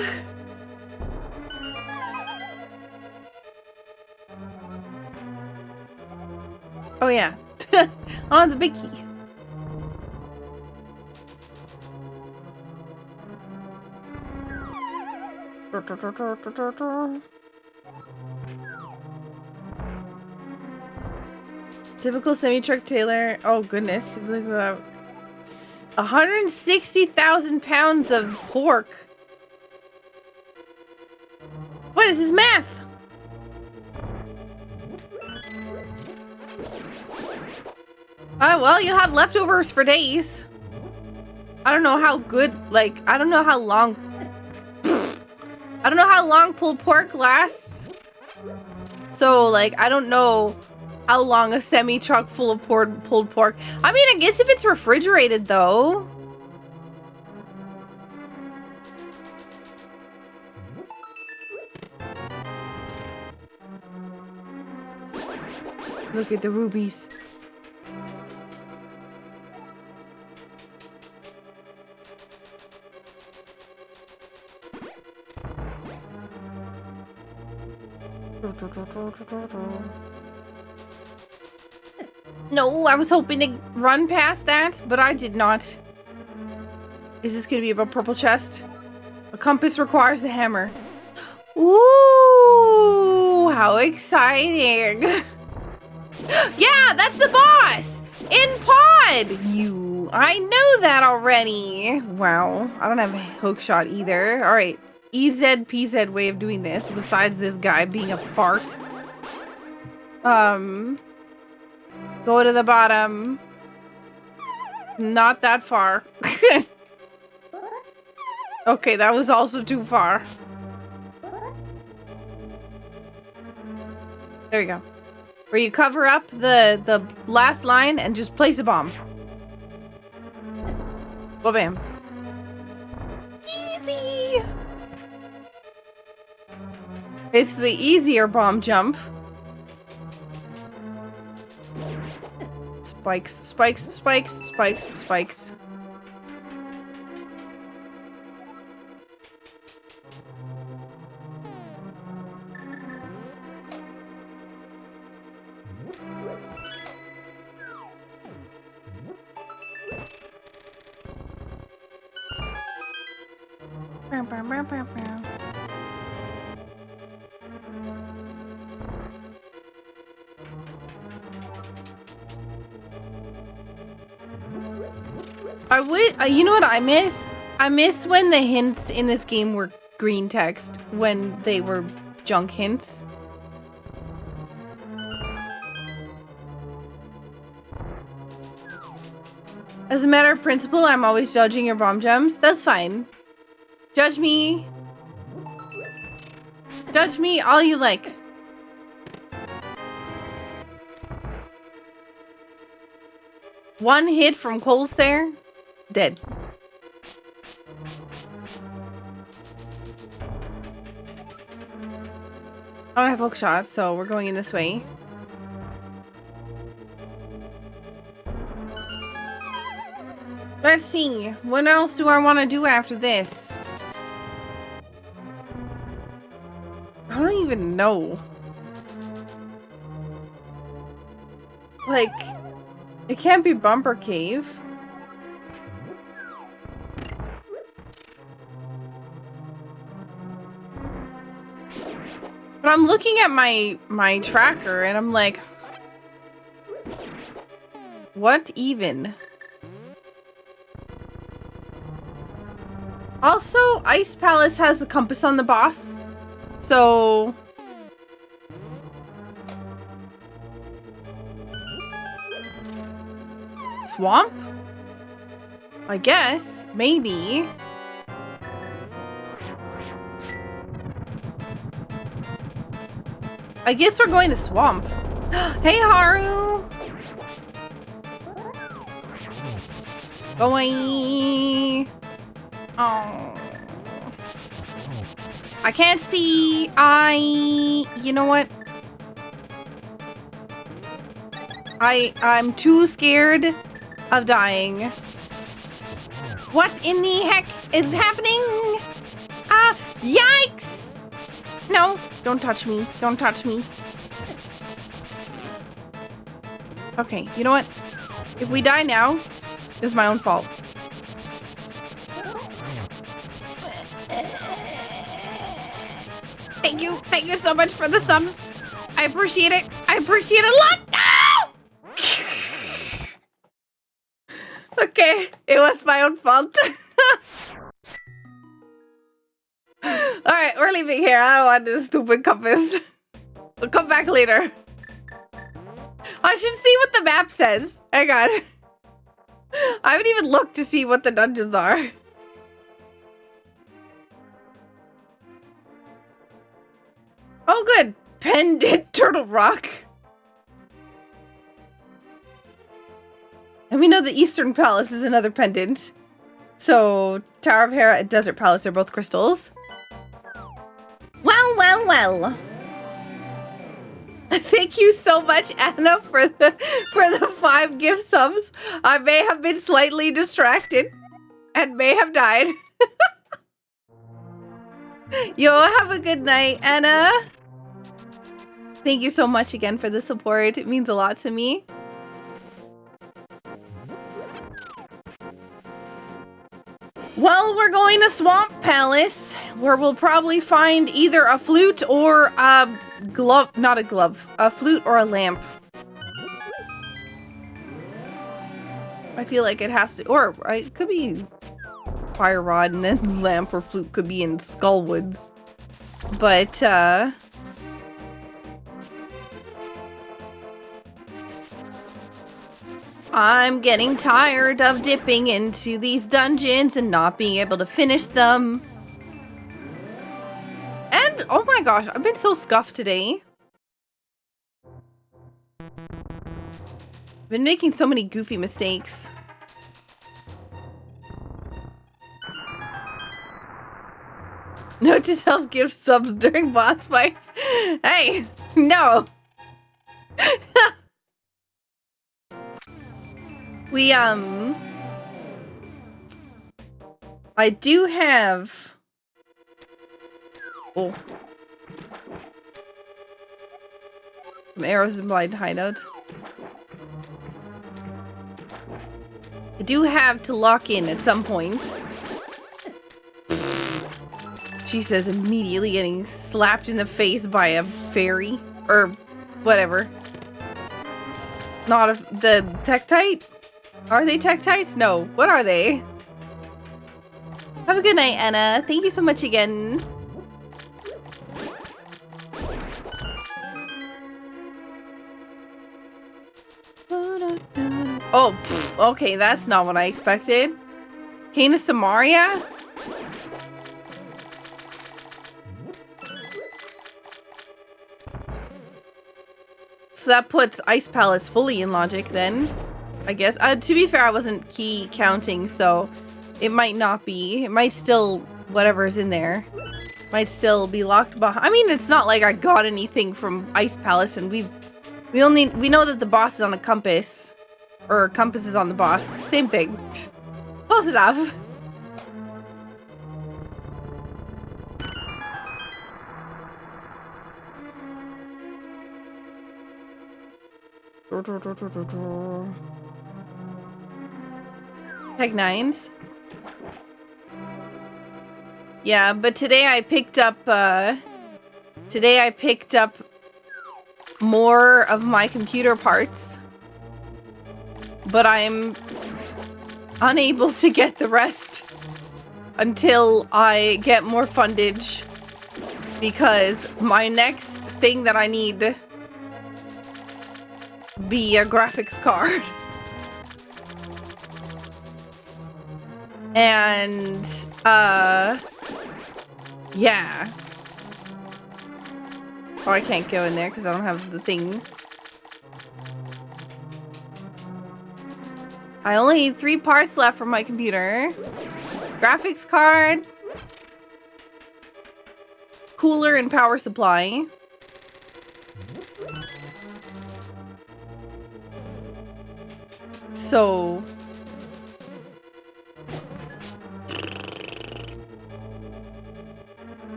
Oh yeah. On the big key. Typical semi-truck trailer. Oh goodness. 160,000 pounds of pork. What is this math? Well, you have leftovers for days. I don't know how good, like, I don't know how long pulled pork lasts. So, like, I don't know how long a semi-truck full of pulled pork. I mean, I guess if it's refrigerated, though. Look at the rubies. No, I was hoping to run past that, but I did not. Is this gonna be about purple chest? A compass requires the hammer. Ooh, how exciting. Yeah, that's the boss! In pod! I know that already. Wow, I don't have a hook shot either. Alright, EZ, PZ way of doing this, besides this guy being a fart. Go to the bottom. Not that far. Okay, that was also too far. There we go. Where you cover up the last line and just place a bomb. Well, bam. Easy! It's the easier bomb jump. Spikes, spikes, spikes, spikes, spikes. You know what I miss? I miss when the hints in this game were green text, when they were junk hints. As a matter of principle, I'm always judging your bomb jumps. That's fine. Judge me. Judge me all you like. One hit from Cole Stare. Dead. I don't have hook shots, so we're going in this way. Let's see. What else do I want to do after this? I don't even know. Like, it can't be Bumper Cave. But I'm looking at my tracker and I'm like, what even? Also, Ice Palace has the compass on the boss, so swamp? I guess, maybe. I guess we're going to swamp. Hey, Haru! Go away. Oh. I can't see. You know what? I'm too scared of dying. What in the heck is happening? Ah, yikes! No, don't touch me. Don't touch me. Okay, you know what? If we die now, it's my own fault. Thank you so much for the subs. I appreciate it. I appreciate it a lot. No! Okay, it was my own fault. Alright, we're leaving here. I don't want this stupid compass. We'll come back later. I should see what the map says. Hang on. I haven't even looked to see what the dungeons are. Oh, good. Pendant Turtle Rock. And we know the Eastern Palace is another pendant. So, Tower of Hera and Desert Palace are both crystals. Well, well, well. Thank you so much, Anna, for the 5 gift subs. I may have been slightly distracted and may have died. Yo, have a good night, Anna. Thank you so much again for the support. It means a lot to me. Well, we're going to Swamp Palace, where we'll probably find either a flute or a glove. Not a glove. A flute or a lamp. I feel like it has to, or it could be fire rod and then lamp or flute could be in Skullwoods. But, I'm getting tired of dipping into these dungeons and not being able to finish them. And, oh my gosh, I've been so scuffed today. I've been making so many goofy mistakes. Note to self, give subs during boss fights. Hey, no. I do have... Oh. Some arrows in blind hideout. I do have to lock in at some point. She says immediately getting slapped in the face by a fairy. Or whatever. Not the Tektite? Are they Tektites? No. What are they? Have a good night, Anna. Thank you so much again. Oh, okay, that's not what I expected. Cana Samaria? So that puts Ice Palace fully in logic then, I guess. To be fair, I wasn't key counting, so it might not be. It might still, whatever's in there, might still be locked behind. I mean, it's not like I got anything from Ice Palace, and we know that the boss is on a compass, or compass is on the boss. Same thing. Close enough. Tech 9s. Yeah, but today I picked up more of my computer parts, but I'm unable to get the rest until I get more fundage, because my next thing that I need be a graphics card. And yeah. Oh, I can't go in there because I don't have the thing. I only need 3 parts left for my computer. Graphics card. Cooler and power supply. So...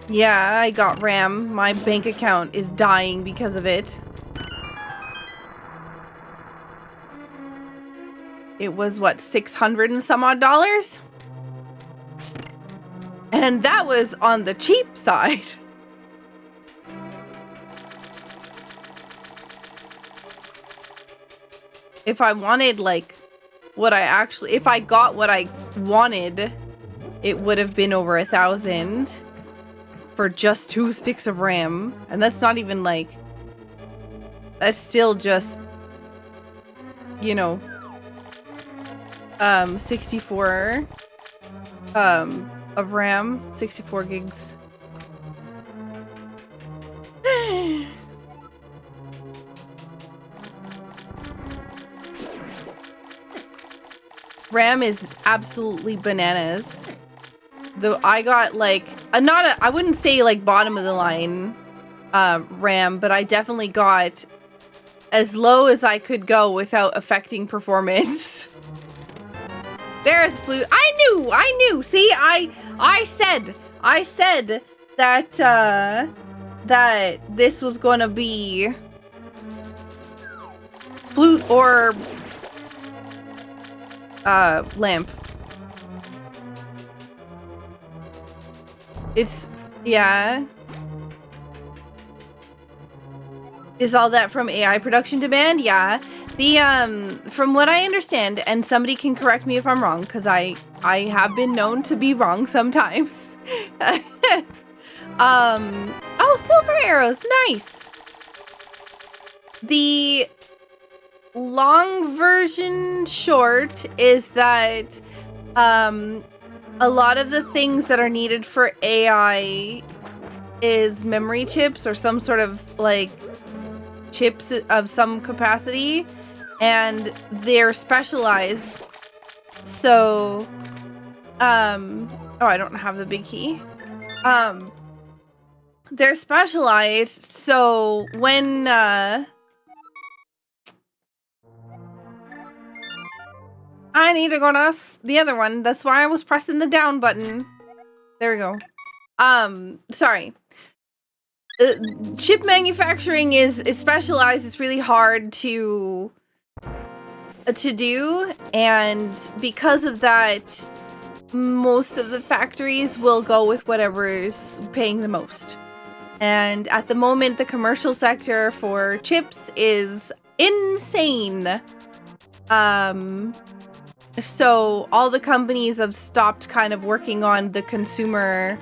yeah, I got RAM. My bank account is dying because of it. It was, what, 600 and some odd dollars? And that was on the cheap side. If I wanted, like, what I actually... if I got what I wanted, it would have been over 1,000 for just 2 sticks of RAM. And that's not even, like... that's still just... you know... 64... of RAM. 64 gigs. RAM is absolutely bananas. Though I got like I wouldn't say like bottom of the line RAM, but I definitely got as low as I could go without affecting performance. There's Flute. I knew. See, I said that that this was gonna be Flute or lamp. It's, yeah. Is all that from AI production demand? Yeah. The, from what I understand, and somebody can correct me if I'm wrong, because I have been known to be wrong sometimes. Oh, silver arrows, nice. The long version short is that, a lot of the things that are needed for AI is memory chips or some sort of like chips of some capacity, and they're specialized. So, oh, I don't have the big key. They're specialized, so when, I need to go to the other one. That's why I was pressing the down button. There we go. Sorry. Chip manufacturing is specialized. It's really hard to do, and because of that, most of the factories will go with whatever's paying the most. And at the moment, the commercial sector for chips is insane. So all the companies have stopped kind of working on the consumer,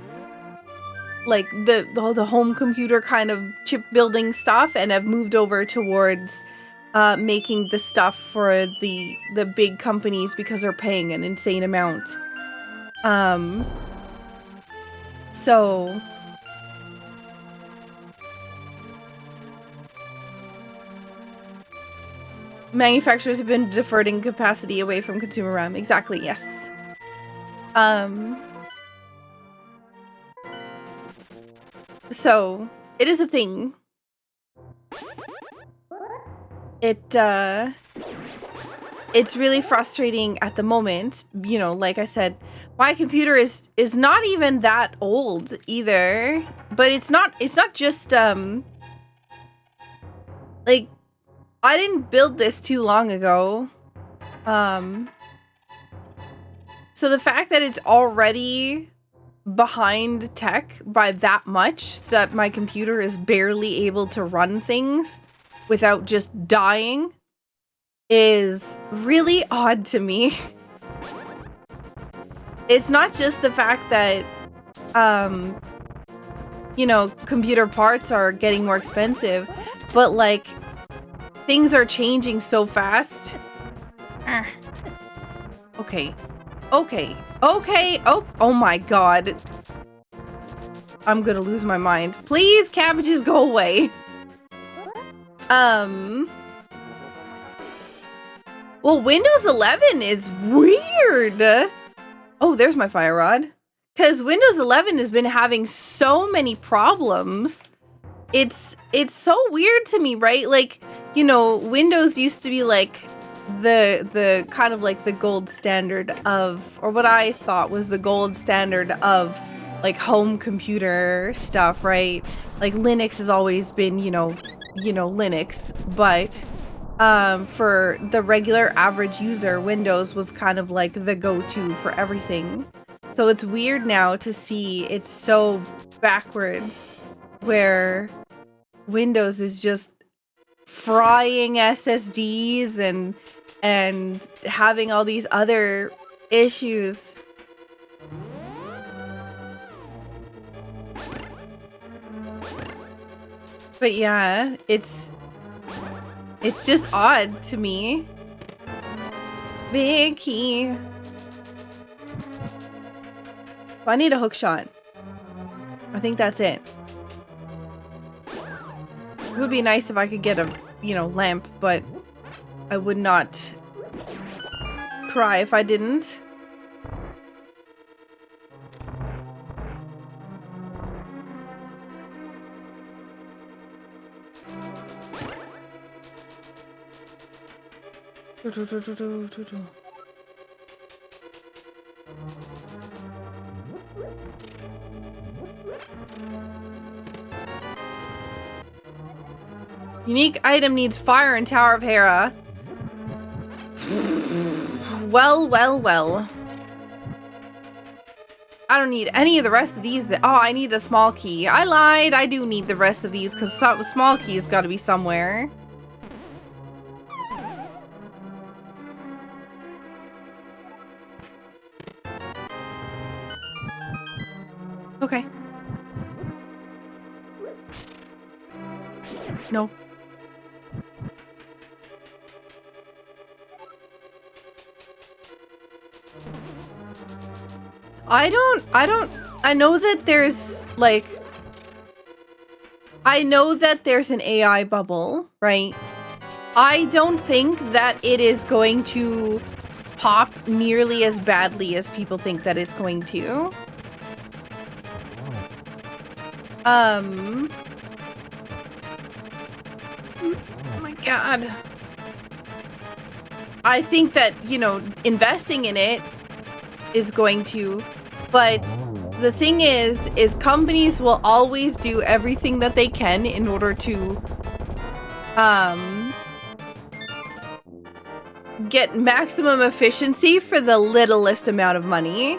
like the home computer kind of chip building stuff, and have moved over towards making the stuff for the big companies because they're paying an insane amount. So manufacturers have been diverting capacity away from consumer RAM. Exactly, yes. So, it is a thing. It's really frustrating at the moment. You know, like I said, my computer is not even that old either. But it's not just, like, I didn't build this too long ago. So the fact that it's already behind tech by that much, that my computer is barely able to run things without just dying, is really odd to me. It's not just the fact that, you know, computer parts are getting more expensive, but like, things are changing so fast. Okay. Oh my god. I'm gonna lose my mind. Please, cabbages, go away. Well, Windows 11 is weird. Oh, there's my fire rod. Because Windows 11 has been having so many problems. It's so weird to me, right? Like, you know, Windows used to be like the kind of like the gold standard of, or what I thought was the gold standard of like home computer stuff, right? Like Linux has always been, you know, Linux, but for the regular average user, Windows was kind of like the go-to for everything. So it's weird now to see it's so backwards, where Windows is just frying SSDs and having all these other issues. But yeah, it's just odd to me. Big key. I need a hook shot. I think that's it. It would be nice if I could get a, you know, lamp, but I would not cry if I didn't. Unique item needs fire in Tower of Hera. Well, well, well. I don't need any of the rest of these. Oh, I need a small key. I lied. I do need the rest of these because small key has got to be somewhere. Okay. No. I know that there's like, I know that there's an AI bubble, right? I don't think that it is going to pop nearly as badly as people think that it's going to. Oh my god. I think that, you know, investing in it is going to, but the thing is companies will always do everything that they can in order to get maximum efficiency for the littlest amount of money.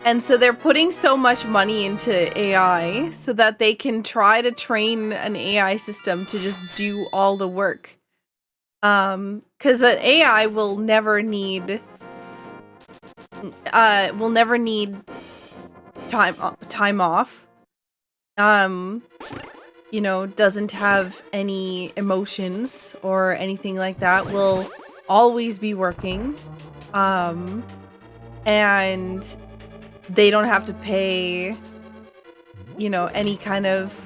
And so they're putting so much money into AI so that they can try to train an AI system to just do all the work. Because an AI will never need time off. You know, doesn't have any emotions or anything like that, will always be working. And they don't have to pay, you know, any kind of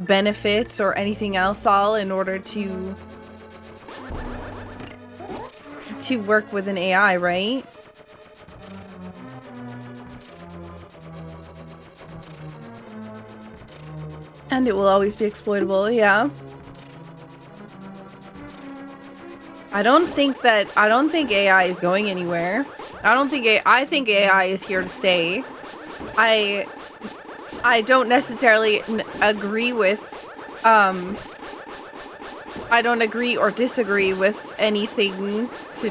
benefits or anything else all in order to work with an AI, right? And it will always be exploitable, yeah. I don't think AI is going anywhere. I think AI is here to stay. I don't necessarily agree with, I don't agree or disagree with anything to,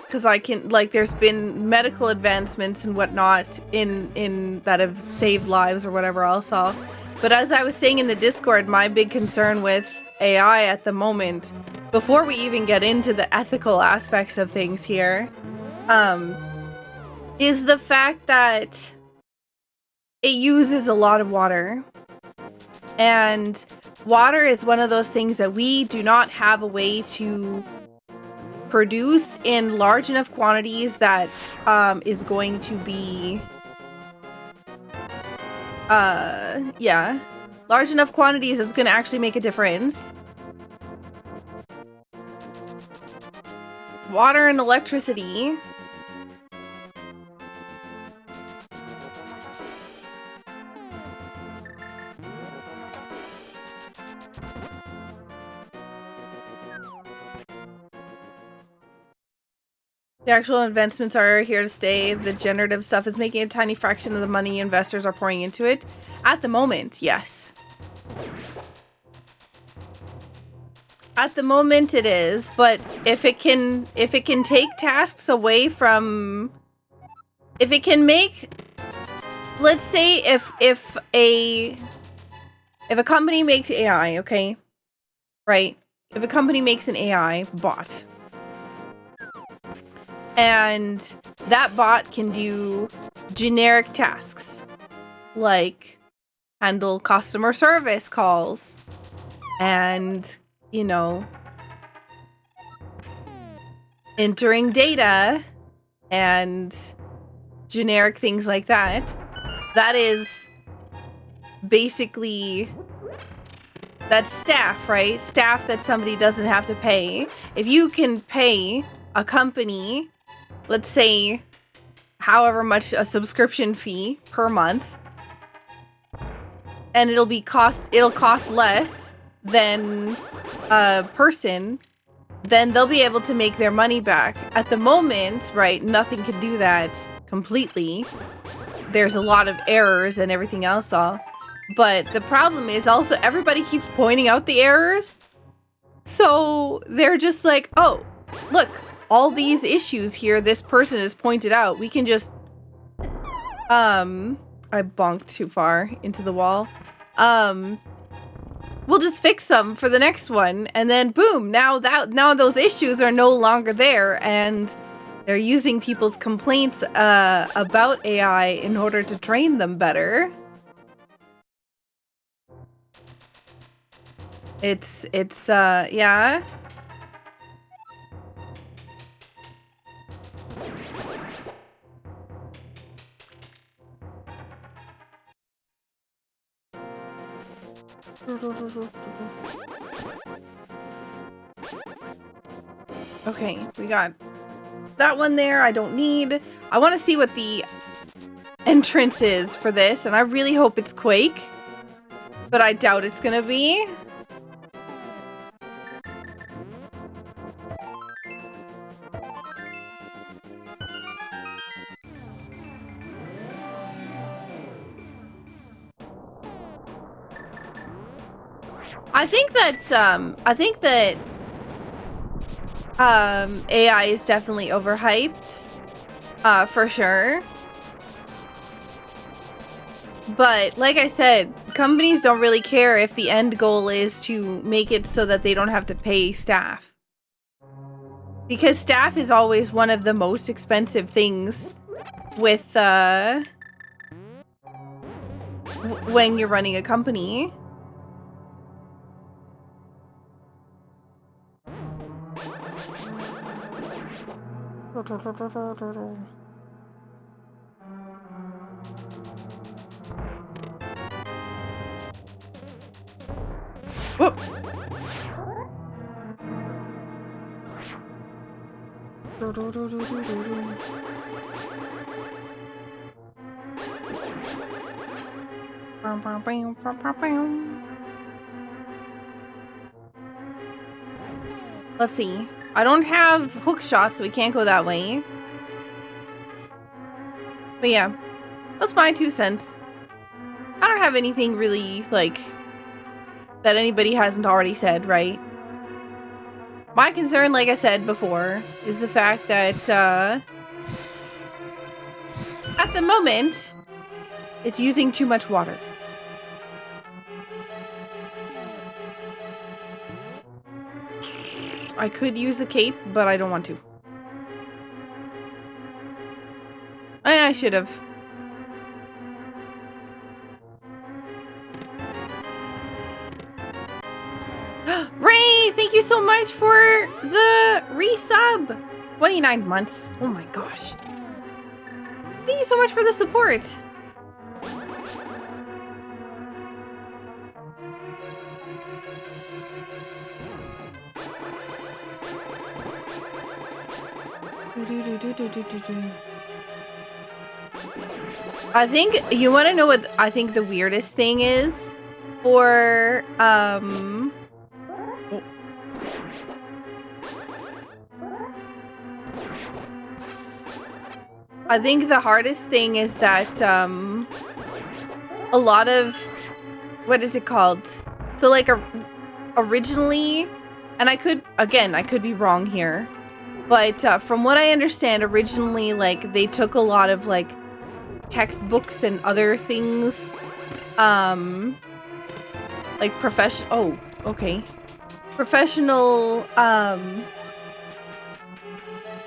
because I can, like, there's been medical advancements and whatnot in that have saved lives or whatever else all. But as I was saying in the Discord, my big concern with AI at the moment, before we even get into the ethical aspects of things here, is the fact that it uses a lot of water. And water is one of those things that we do not have a way to produce in large enough quantities that is going to be yeah, large enough quantities is going to actually make a difference. Water and electricity. The actual advancements are here to stay. The generative stuff is making a tiny fraction of the money investors are pouring into it. At the moment, yes. At the moment it is, but if it can take tasks away from, if it can make, let's say if a company makes AI, okay? Right? If a company makes an AI bot, and that bot can do generic tasks like handle customer service calls and, you know, entering data and generic things like that. That is basically, that's staff, right? Staff that somebody doesn't have to pay. If you can pay a company, let's say, however much a subscription fee per month, and it'll cost less than a person, then they'll be able to make their money back. At the moment, right, nothing can do that completely. There's a lot of errors and everything else all. But the problem is also everybody keeps pointing out the errors. So they're just like, oh, look, all these issues here this person has pointed out. We can just I bonked too far into the wall. We'll just fix them for the next one, and then boom, now those issues are no longer there, and they're using people's complaints about AI in order to train them better. It's yeah. Okay, we got that one there. I don't need. I want to see what the entrance is for this, and I really hope it's Quake, but I doubt it's gonna be. I think that AI is definitely overhyped, for sure. But like I said, companies don't really care if the end goal is to make it so that they don't have to pay staff. Because staff is always one of the most expensive things with when you're running a company. Whoop. Let's see. I don't have hook shots, so we can't go that way. But yeah, that's my 2 cents. I don't have anything really, like, that anybody hasn't already said, right? My concern, like I said before, is the fact that, at the moment, it's using too much water. I could use the cape, but I don't want to. I should have. Ray, thank you so much for the resub. 29 months. Oh my gosh. Thank you so much for the support. I think you want to know what I think the weirdest thing is for I think the hardest thing is that a lot of what is it called? So like originally, and I could be wrong here, but from what I understand, originally like they took a lot of like textbooks and other things, like professional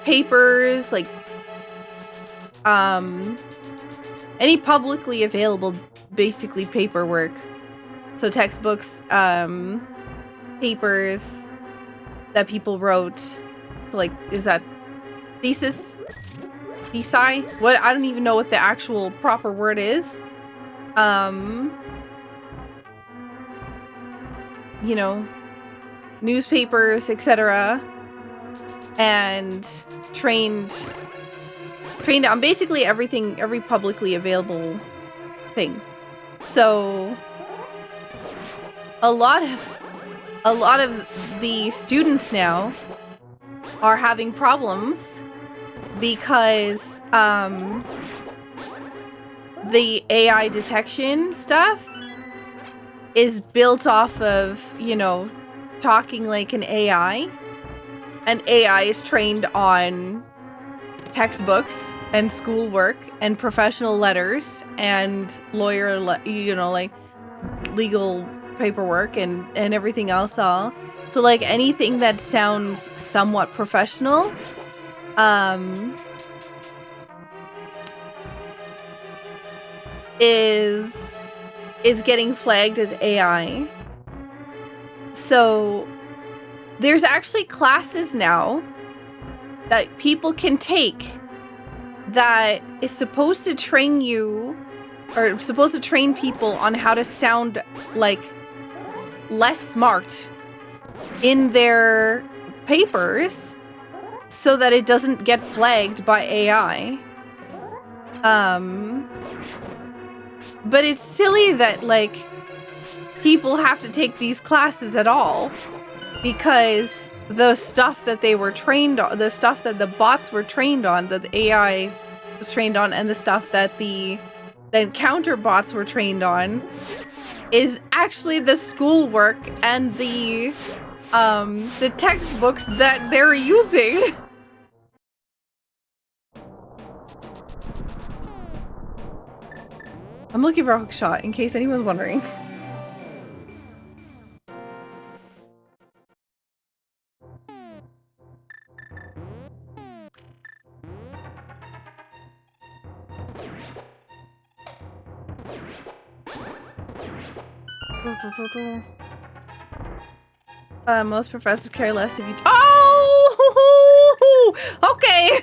papers, like any publicly available basically paperwork, so textbooks, papers that people wrote, so like, is that thesi? What? I don't even know what the actual proper word is. You know, newspapers, etc. And trained on basically everything, every publicly available thing. So a lot of the students now are having problems because the AI detection stuff is built off of, you know, talking like an AI, and AI is trained on textbooks and schoolwork and professional letters and like legal paperwork and everything else all. So like anything that sounds somewhat professional is getting flagged as AI. So there's actually classes now that people can take that is supposed to train you, or supposed to train people on how to sound like less smart in their papers so that it doesn't get flagged by AI. But it's silly that like people have to take these classes at all, because the stuff that they were trained on, the stuff that the bots were trained on, that the AI was trained on, and the stuff that the counter bots were trained on is actually the schoolwork and the textbooks that they're using. I'm looking for a hook shot in case anyone's wondering. Most professors care less if you. Oh, okay.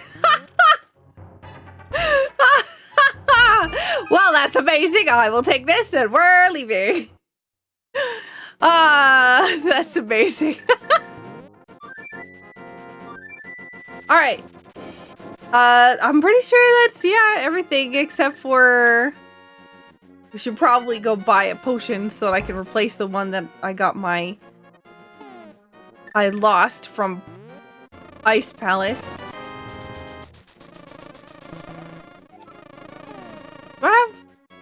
Well, that's amazing. I will take this, and we're leaving. That's amazing. All right. I'm pretty sure that's everything except for. We should probably go buy a potion so that I can replace the one that I lost from Ice Palace. Do I have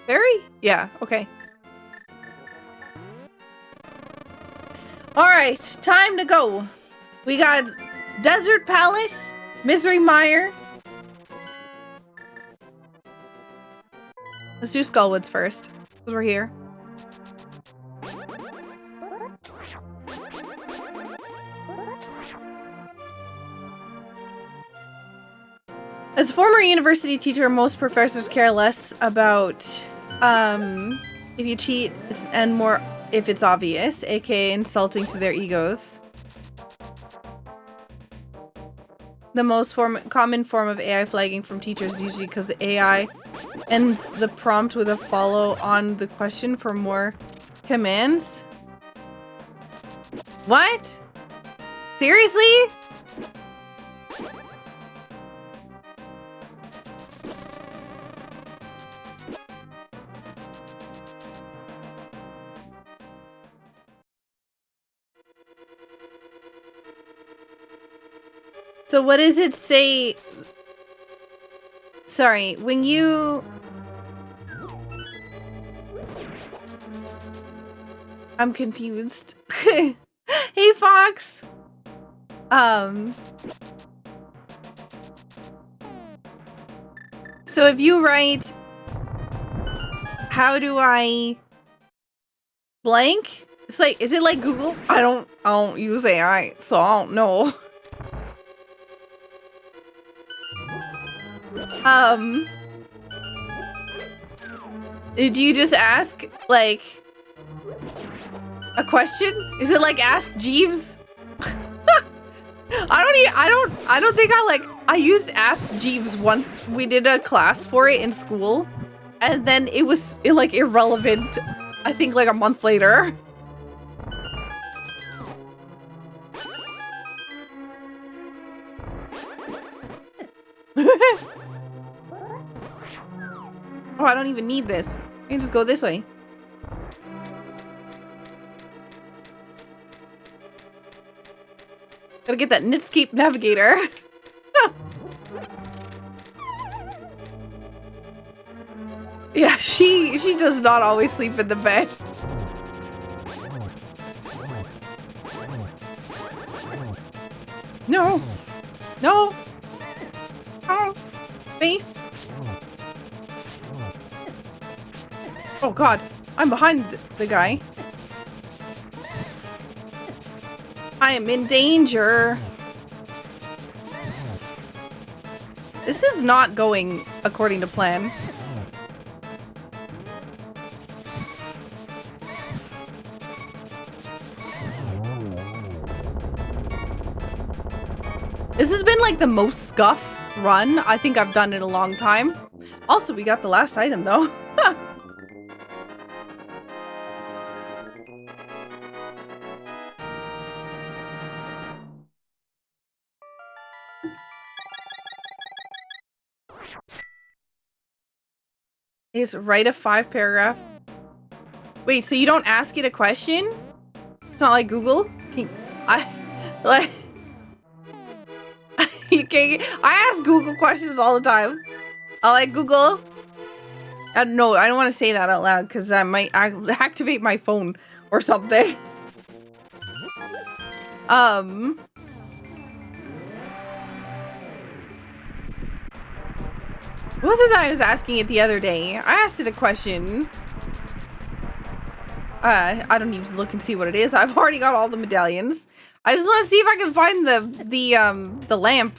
berry? Yeah, okay. Alright, time to go. We got Desert Palace, Misery Mire. Let's do Skullwoods first, because we're here. As a former university teacher, most professors care less about if you cheat and more if it's obvious, aka insulting to their egos. The most common form of AI flagging from teachers is usually because the AI ends the prompt with a follow on the question for more commands. What? Seriously? So what does it say? Sorry, when you... I'm confused. Hey, Fox! So if you write... How do I... blank? It's like, is it like Google? I don't use AI, so I don't know. Do you just ask, like, a question? Is it like Ask Jeeves? I don't think I used Ask Jeeves once. We did a class for it in school, and then it was, like, irrelevant, I think, like, a month later. Oh, I don't even need this. I can just go this way. Gotta get that Netscape navigator. Yeah, she does not always sleep in the bed. No. No. Oh. Face. Oh god, I'm behind the guy. I am in danger. This is not going according to plan. This has been like the most scuff run I think I've done in a long time. Also, we got the last item though. Is write a 5-paragraph. Wait, so you don't ask it a question? It's not like Google? I ask Google questions all the time. I like Google. No, I don't want to say that out loud because I might activate my phone or something. It wasn't that I was asking it the other day. I asked it a question. I don't even look and see what it is. I've already got all the medallions. I just want to see if I can find the lamp.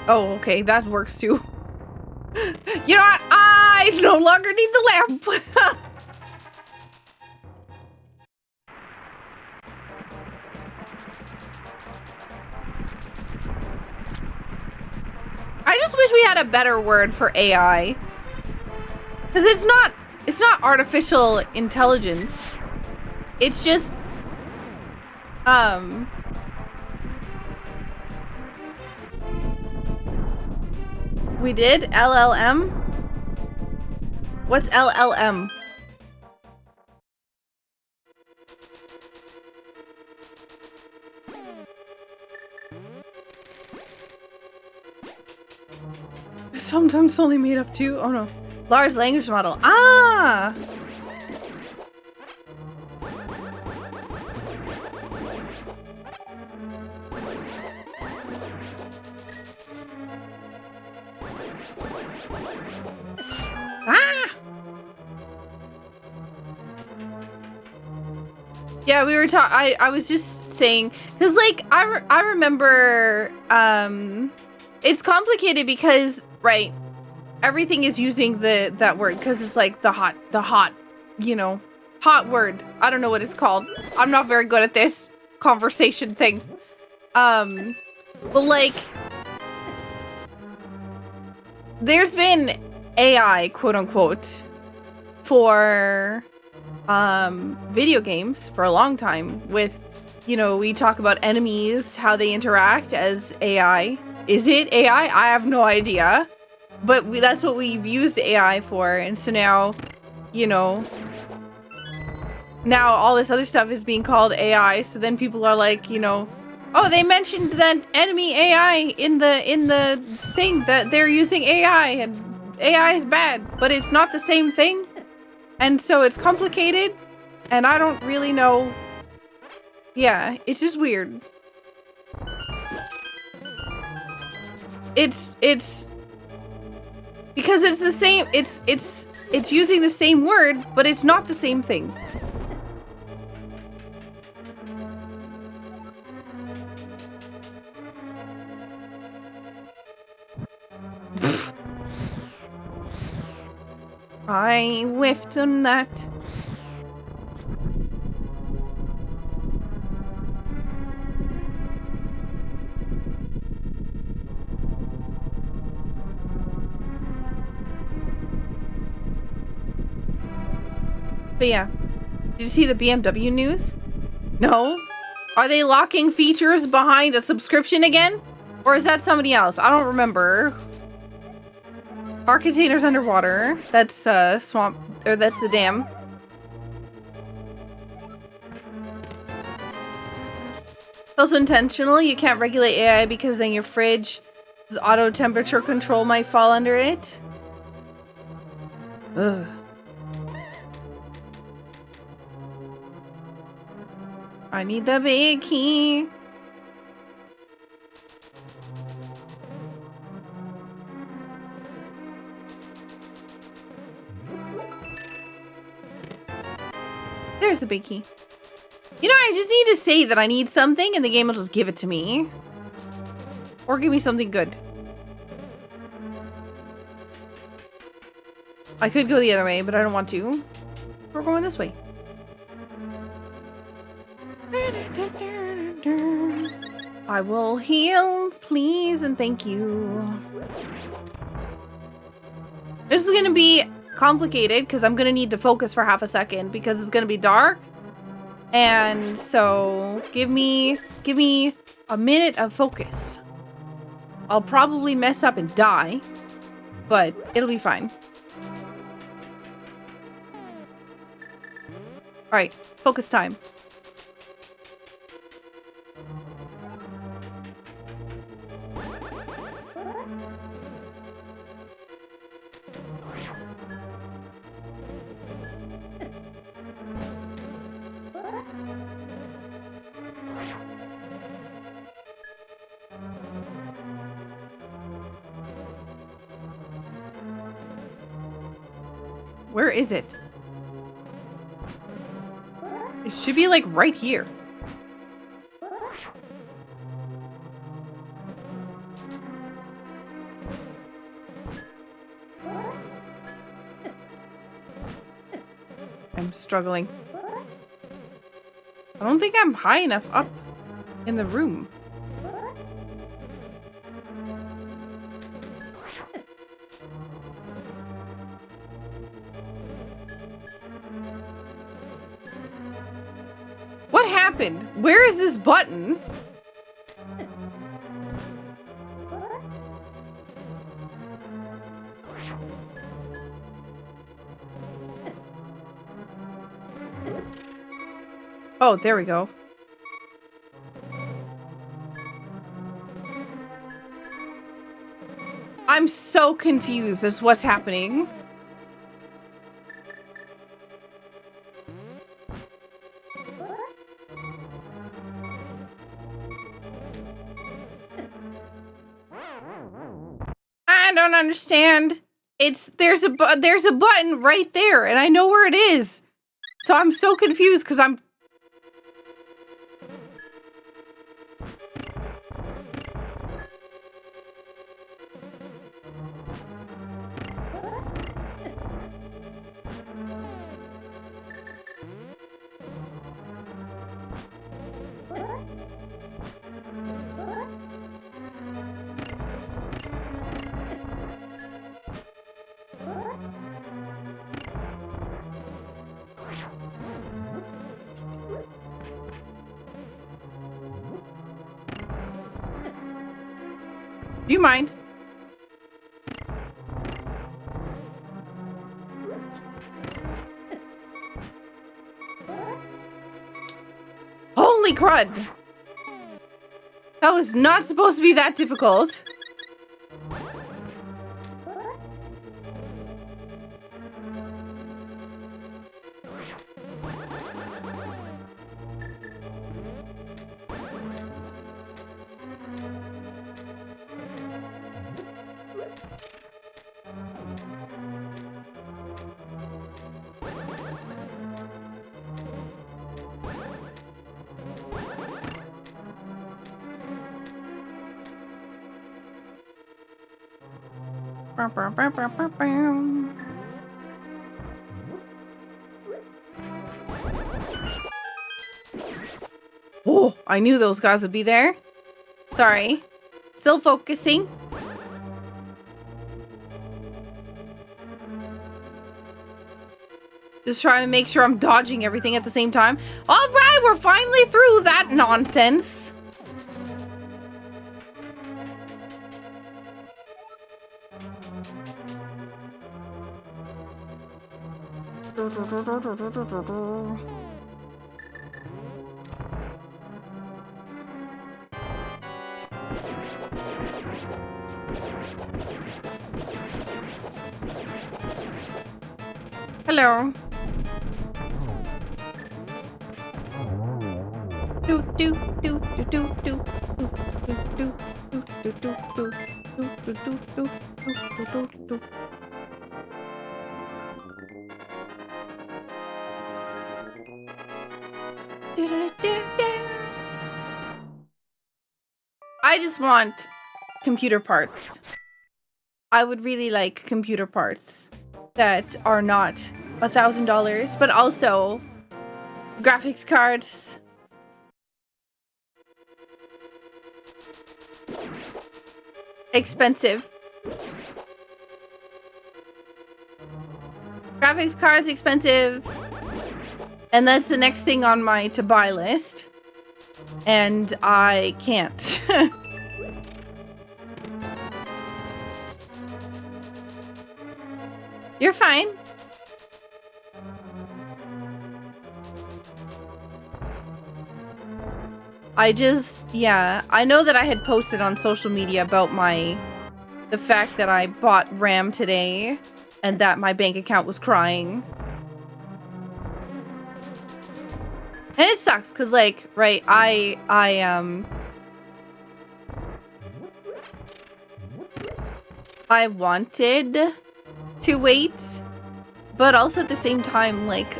Oh, okay, that works too. You know what? I no longer need the lamp. I just wish we had a better word for AI. Because it's not artificial intelligence. It's just we did LLM? What's LLM? Sometimes only made up to, oh no. Large language model. Ah! Ah! Yeah, we were talking, I was just saying, because like, I remember, it's complicated because, right, everything is using that word because it's like the hot, you know, hot word. I don't know what it's called. I'm not very good at this conversation thing. But like, there's been AI, quote unquote, for video games for a long time with, you know, we talk about enemies, how they interact as AI. Is it AI? I have no idea. But that's what we've used AI for. And so now, you know, now all this other stuff is being called AI. So then people are like, you know, oh, they mentioned that enemy AI in the thing, that they're using AI and AI is bad, but it's not the same thing. And so it's complicated and I don't really know. Yeah, it's just weird. It's because it's the same, it's using the same word, but it's not the same thing. I whiffed on that. But yeah, did you see the BMW news? No? Are they locking features behind a subscription again? Or is that somebody else? I don't remember. Our container's underwater. That's swamp, or that's the dam. Also intentional, you can't regulate AI because then your fridge's auto temperature control might fall under it. Ugh. I need the big key. There's the big key. You know, I just need to say that I need something and the game will just give it to me. Or give me something good. I could go the other way, but I don't want to. We're going this way. I will heal, please, and thank you. This is gonna be complicated because I'm gonna need to focus for half a second because it's gonna be dark. And so give me a minute of focus. I'll probably mess up and die, but it'll be fine. All right, focus time. Where is it? It should be like right here. I'm struggling. I don't think I'm high enough up in the room. What happened? Where is this button? Oh, there we go. I'm so confused as what's happening. I don't understand. There's a button right there and I know where it is. So I'm so confused because I'm Do you mind? Holy crud! That was not supposed to be that difficult. Oh, I knew those guys would be there. Sorry. Still focusing. Just trying to make sure I'm dodging everything at the same time. All right, we're finally through that nonsense. Hello. Do do do do do do do do do do do do do do do. I just want computer parts. I would really like computer parts that are not $1,000, but also graphics cards. Expensive. Graphics cards expensive. And that's the next thing on my to buy list. And I can't. You're fine. Yeah, I know that I had posted on social media about the fact that I bought RAM today and that my bank account was crying. And it sucks, cause like, right, I wanted to wait, but also at the same time, like,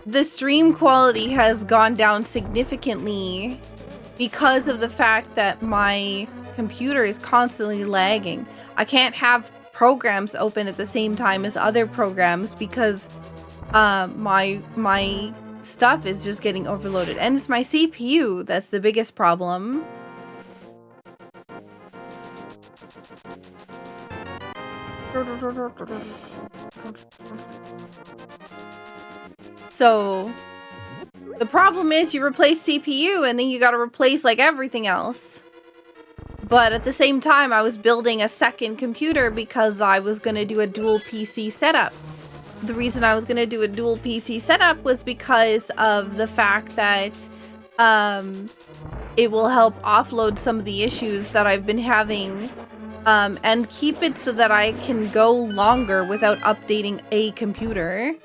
the stream quality has gone down significantly because of the fact that my computer is constantly lagging. I can't have programs open at the same time as other programs because my stuff is just getting overloaded, and it's my CPU that's the biggest problem. So the problem is you replace CPU and then you gotta replace like everything else. But at the same time, I was building a second computer because I was gonna do a dual PC setup. The reason I was gonna do a dual PC setup was because of the fact that it will help offload some of the issues that I've been having and keep it so that I can go longer without updating a computer.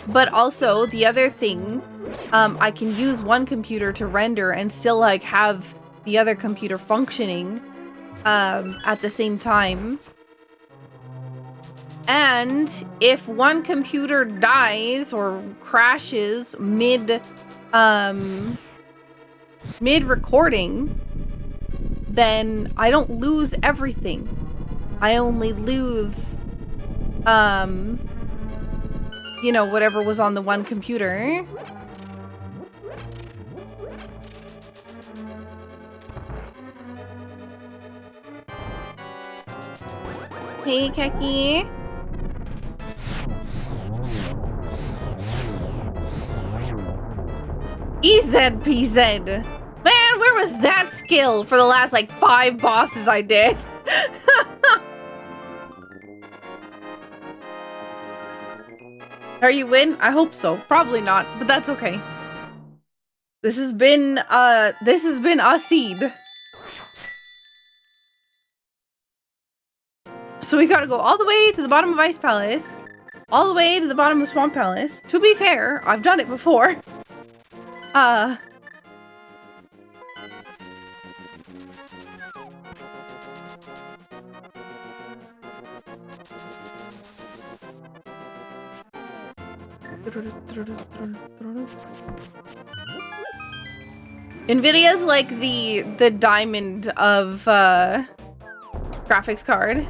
But also the other thing, I can use one computer to render and still like have the other computer functioning at the same time. And if one computer dies or crashes mid recording, then I don't lose everything. I only lose you know, whatever was on the one computer. Hey, Keki. PZ. Man, where was that skill for the last, like, 5 bosses I did? Are you win? I hope so. Probably not, but that's okay. This has been a seed. So we gotta go all the way to the bottom of Ice Palace, all the way to the bottom of Swamp Palace. To be fair, I've done it before. Nvidia's like the diamond of graphics card.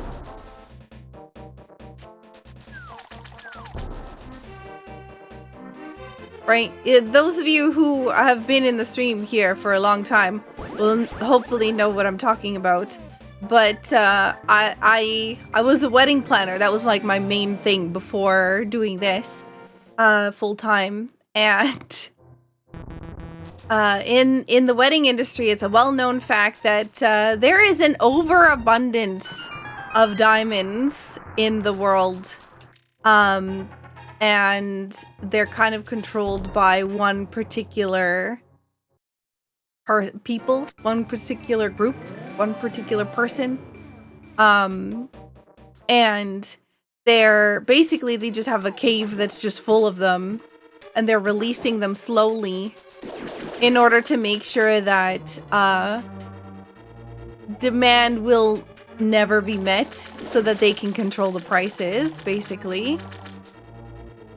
Right? Those of you who have been in the stream here for a long time will hopefully know what I'm talking about. But I was a wedding planner. That was like my main thing before doing this full time. And in the wedding industry, it's a well-known fact that there is an overabundance of diamonds in the world. And they're kind of controlled by one particular one particular group, one particular person. And they just have a cave that's just full of them, and they're releasing them slowly in order to make sure that demand will never be met so that they can control the prices, basically.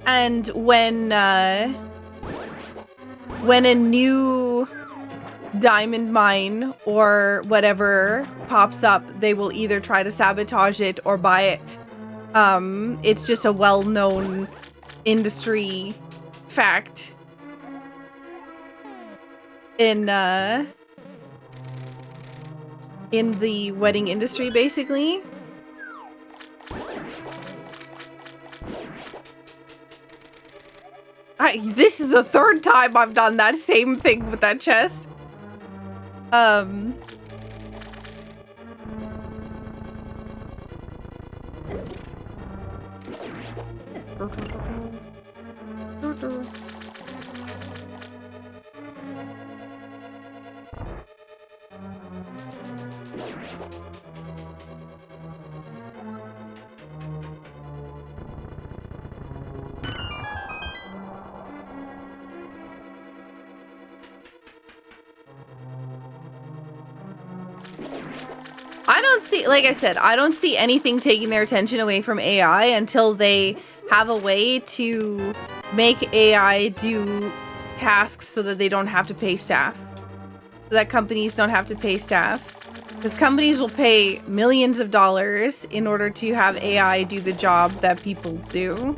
And when a new diamond mine or whatever pops up, they will either try to sabotage it or buy it. It's just a well-known industry fact in the wedding industry, basically. This is the 3rd time I've done that same thing with that chest. I don't see, like I said, I don't see anything taking their attention away from AI until they have a way to make AI do tasks so that they don't have to pay staff. So that companies don't have to pay staff. Because companies will pay millions of dollars in order to have AI do the job that people do.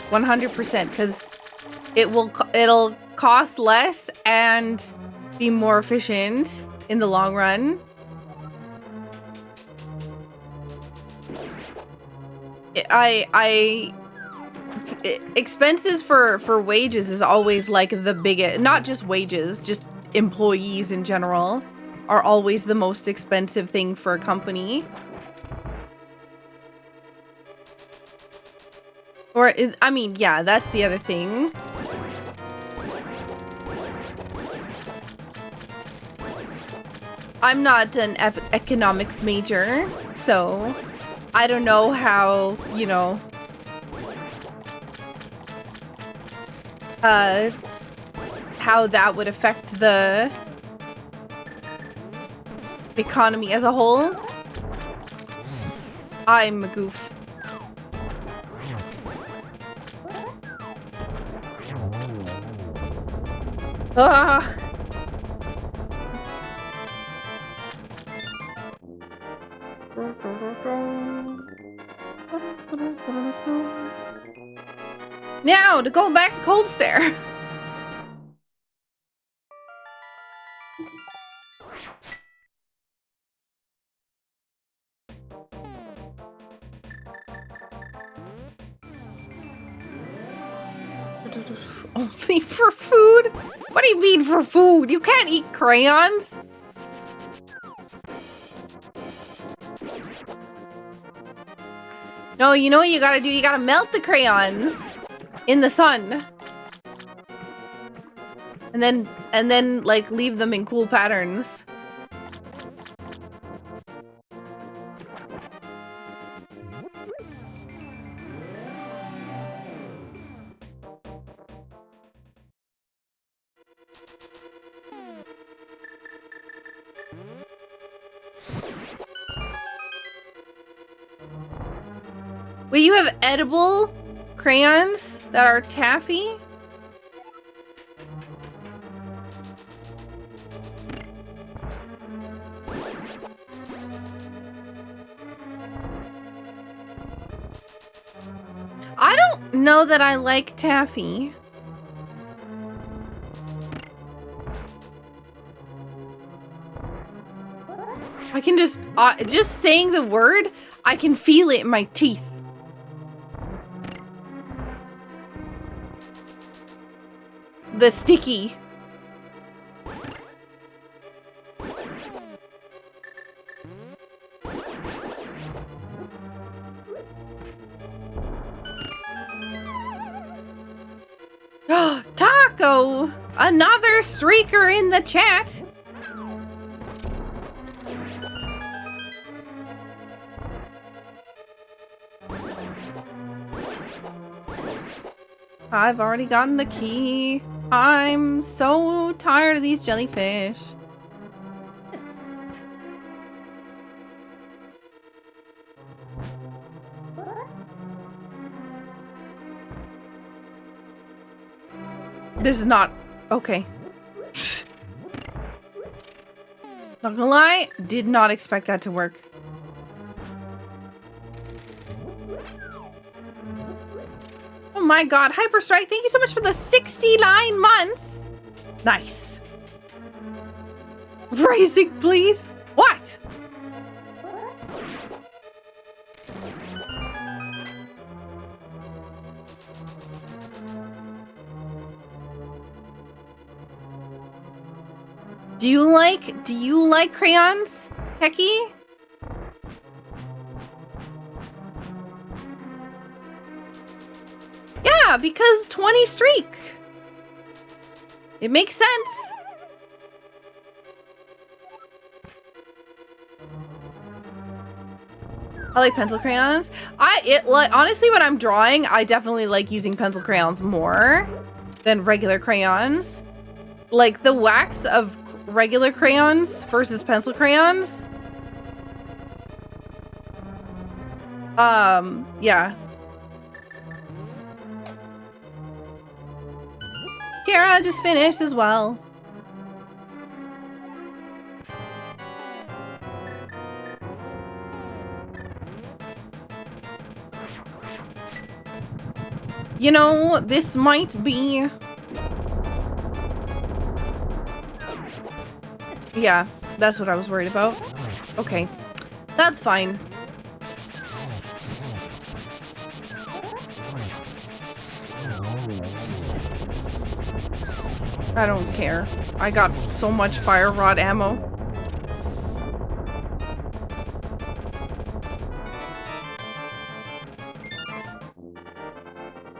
100%, because it'll cost less and be more efficient in the long run. Expenses for wages is always like the biggest, not just wages, just employees in general are always the most expensive thing for a company. Or, I mean, yeah, that's the other thing. I'm not an economics major, so I don't know how, you know, how that would affect the economy as a whole. I'm a goof. Ah. Now to go back to Cold Stare. Only for food? What do you mean for food? You can't eat crayons. No, you know what you gotta do? You gotta melt the crayons in the sun. And then like leave them in cool patterns. Wait, you have edible crayons that are taffy? I don't know that I like taffy. I can just saying the word, I can feel it in my teeth. The sticky. Taco! Another streaker in the chat! I've already gotten the key. I'm so tired of these jellyfish. This is not okay. Not gonna lie, did not expect that to work. Oh my god, Hyperstrike, thank you so much for the 69 months. Nice. Racing, please. What? Do you like crayons, Hecky? Yeah, because 20 streak. It makes sense. I like pencil crayons. Honestly, when I'm drawing, I definitely like using pencil crayons more than regular crayons. Like the wax of regular crayons versus pencil crayons. Yeah. Kara just finished as well. You know, this might be... Yeah, that's what I was worried about. Okay, that's fine. I don't care. I got so much fire rod ammo.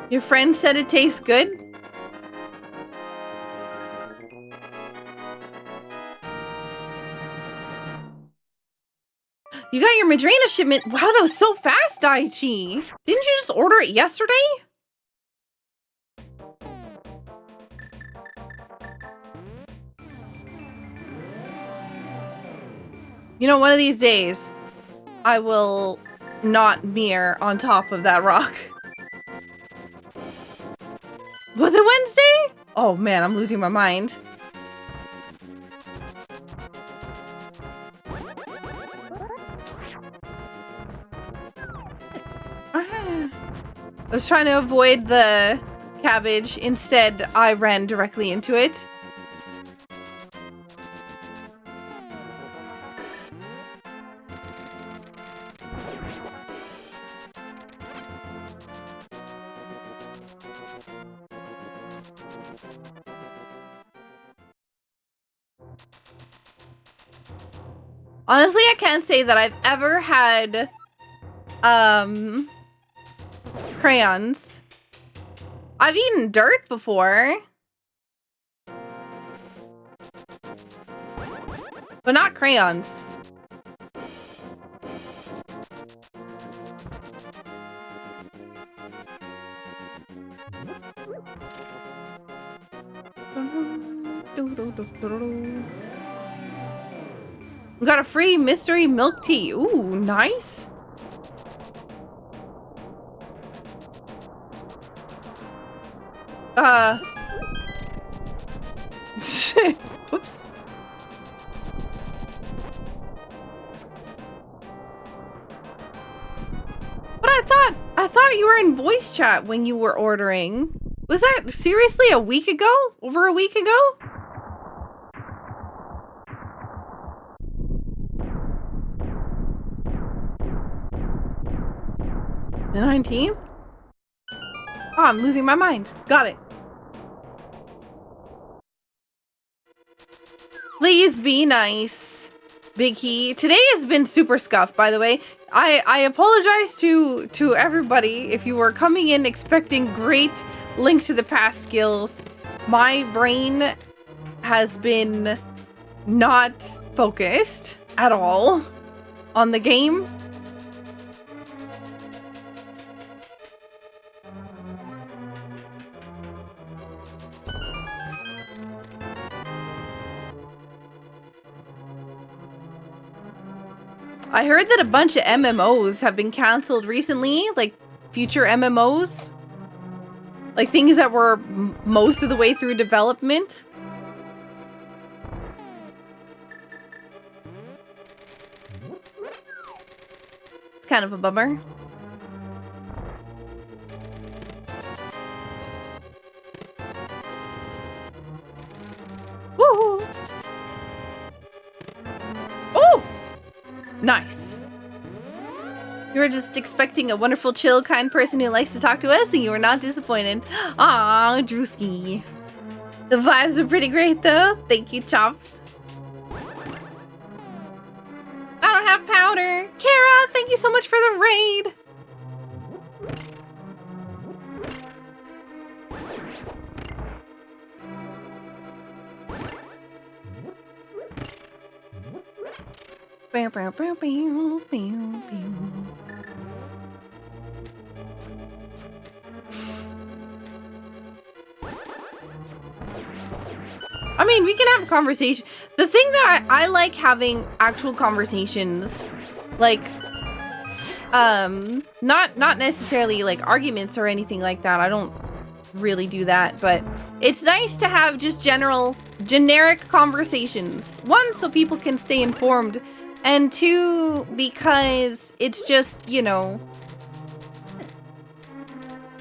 Your friend said it tastes good? You got your Madrina shipment. Wow, that was so fast, Daichi. Didn't you just order it yesterday? You know, one of these days, I will not mirror on top of that rock. Was it Wednesday? Oh man, I'm losing my mind. I was trying to avoid the cabbage. Instead, I ran directly into it. Honestly, I can't say that I've ever had crayons. I've eaten dirt before. But not crayons. We got a free mystery milk tea. Ooh, nice. Whoops. But I thought you were in voice chat when you were ordering. Was that seriously a week ago? Over a week ago? The 19th? Oh, I'm losing my mind. Got it. Please be nice, Big Key. Today has been super scuffed, by the way. I apologize to everybody if you were coming in expecting great Link to the Past skills. My brain has been not focused at all on the game. I heard that a bunch of MMOs have been canceled recently, like future MMOs. Like things that were most of the way through development. It's kind of a bummer. Woo! Oh! Nice. You were just expecting a wonderful, chill, kind person who likes to talk to us, and you were not disappointed. Aw, Drewski. The vibes are pretty great, though. Thank you, Chops. I don't have powder. Kara, thank you so much for the raid. I mean, we can have a conversation. The thing that I like having actual conversations, like, not necessarily like arguments or anything like that. I don't really do that, but it's nice to have just generic conversations. One, so people can stay informed, and two, because it's just, you know,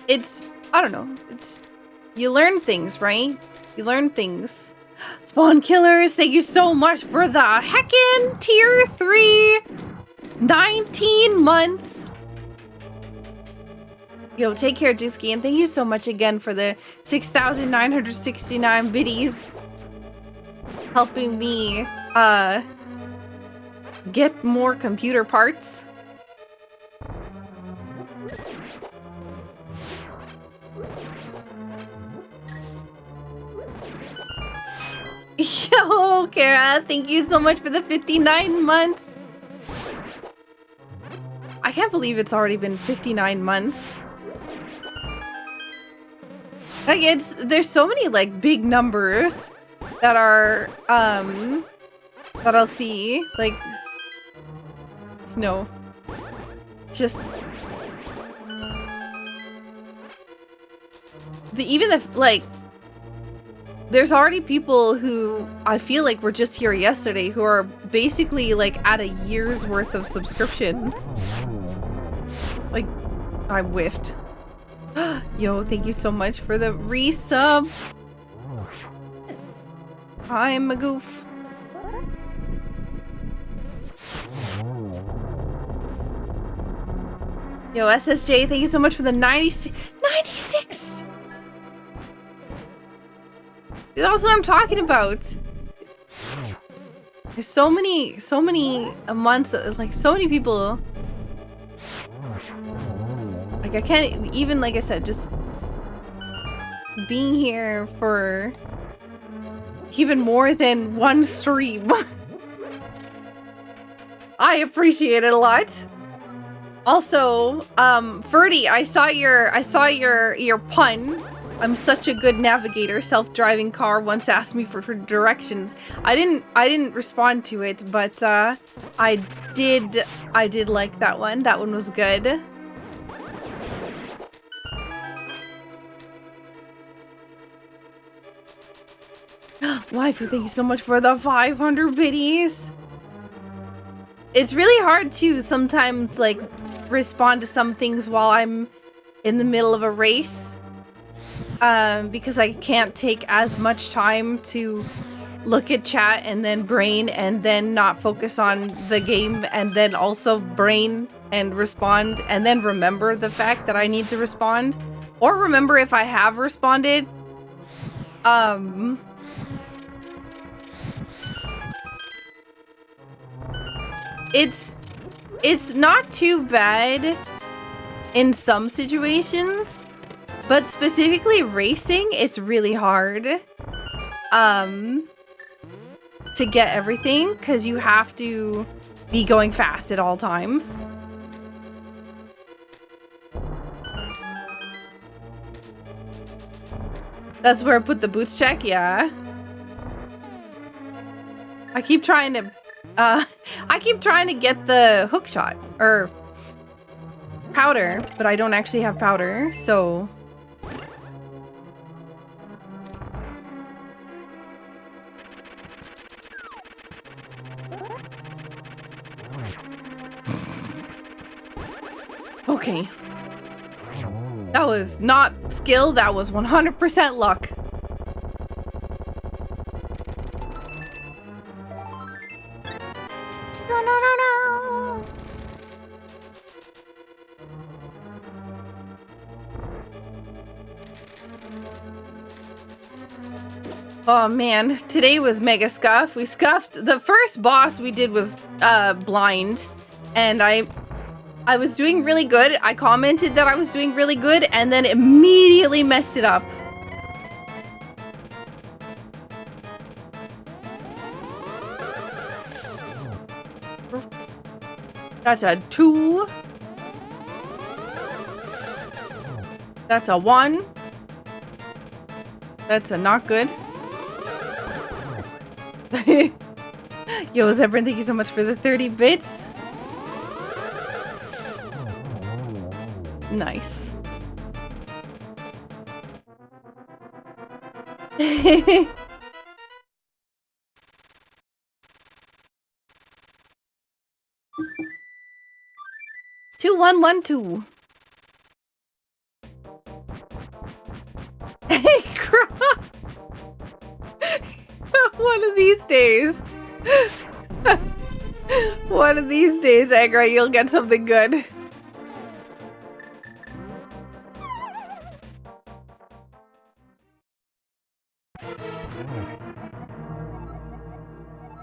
it's, I don't know, it's, you learn things, right? You learn things. Spawn Killers, thank you so much for the heckin' tier 3, 19 months. Yo, take care, Juski, and thank you so much again for the 6,969 biddies. Helping me, get more computer parts. Yo, Kara, thank you so much for the 59 months. I can't believe it's already been 59 months. Like, there's so many, like, big numbers that are, that I'll see, like, you know, just, like, there's already people who I feel like were just here yesterday who are basically like at a year's worth of subscription. Like, I whiffed. Yo, thank you so much for the resub. I'm a goof. Yo, SSJ, thank you so much for the 96. 96! That's what I'm talking about. There's so many months, like so many people. Like I can't even, like I said, just being here for even more than one stream. I appreciate it a lot. Also, Ferdy, I saw your pun. I'm such a good navigator. Self-driving car once asked me for directions. I didn't respond to it, but I did like that one. That one was good. Waifu, thank you so much for the 500 biddies. It's really hard to sometimes like respond to some things while I'm in the middle of a race. Because I can't take as much time to look at chat and then brain and then not focus on the game and then also brain and respond and then remember the fact that I need to respond or remember if I have responded. It's not too bad in some situations. But specifically racing, it's really hard to get everything because you have to be going fast at all times. That's where I put the boots check, yeah. I keep trying to get the hook shot or powder, but I don't actually have powder, so okay. That was not skill, that was 100% luck. No. Oh man, today was mega scuff. We scuffed. The first boss we did was blind, and I was doing really good. I commented that I was doing really good and then immediately messed it up. That's a 2. That's a 1. That's a not good. Yo, Zebrin, thank you so much for the 30 bits. Nice. Two, 1, 1, 2. Hey, one of these days. One of these days, Agra, you'll get something good.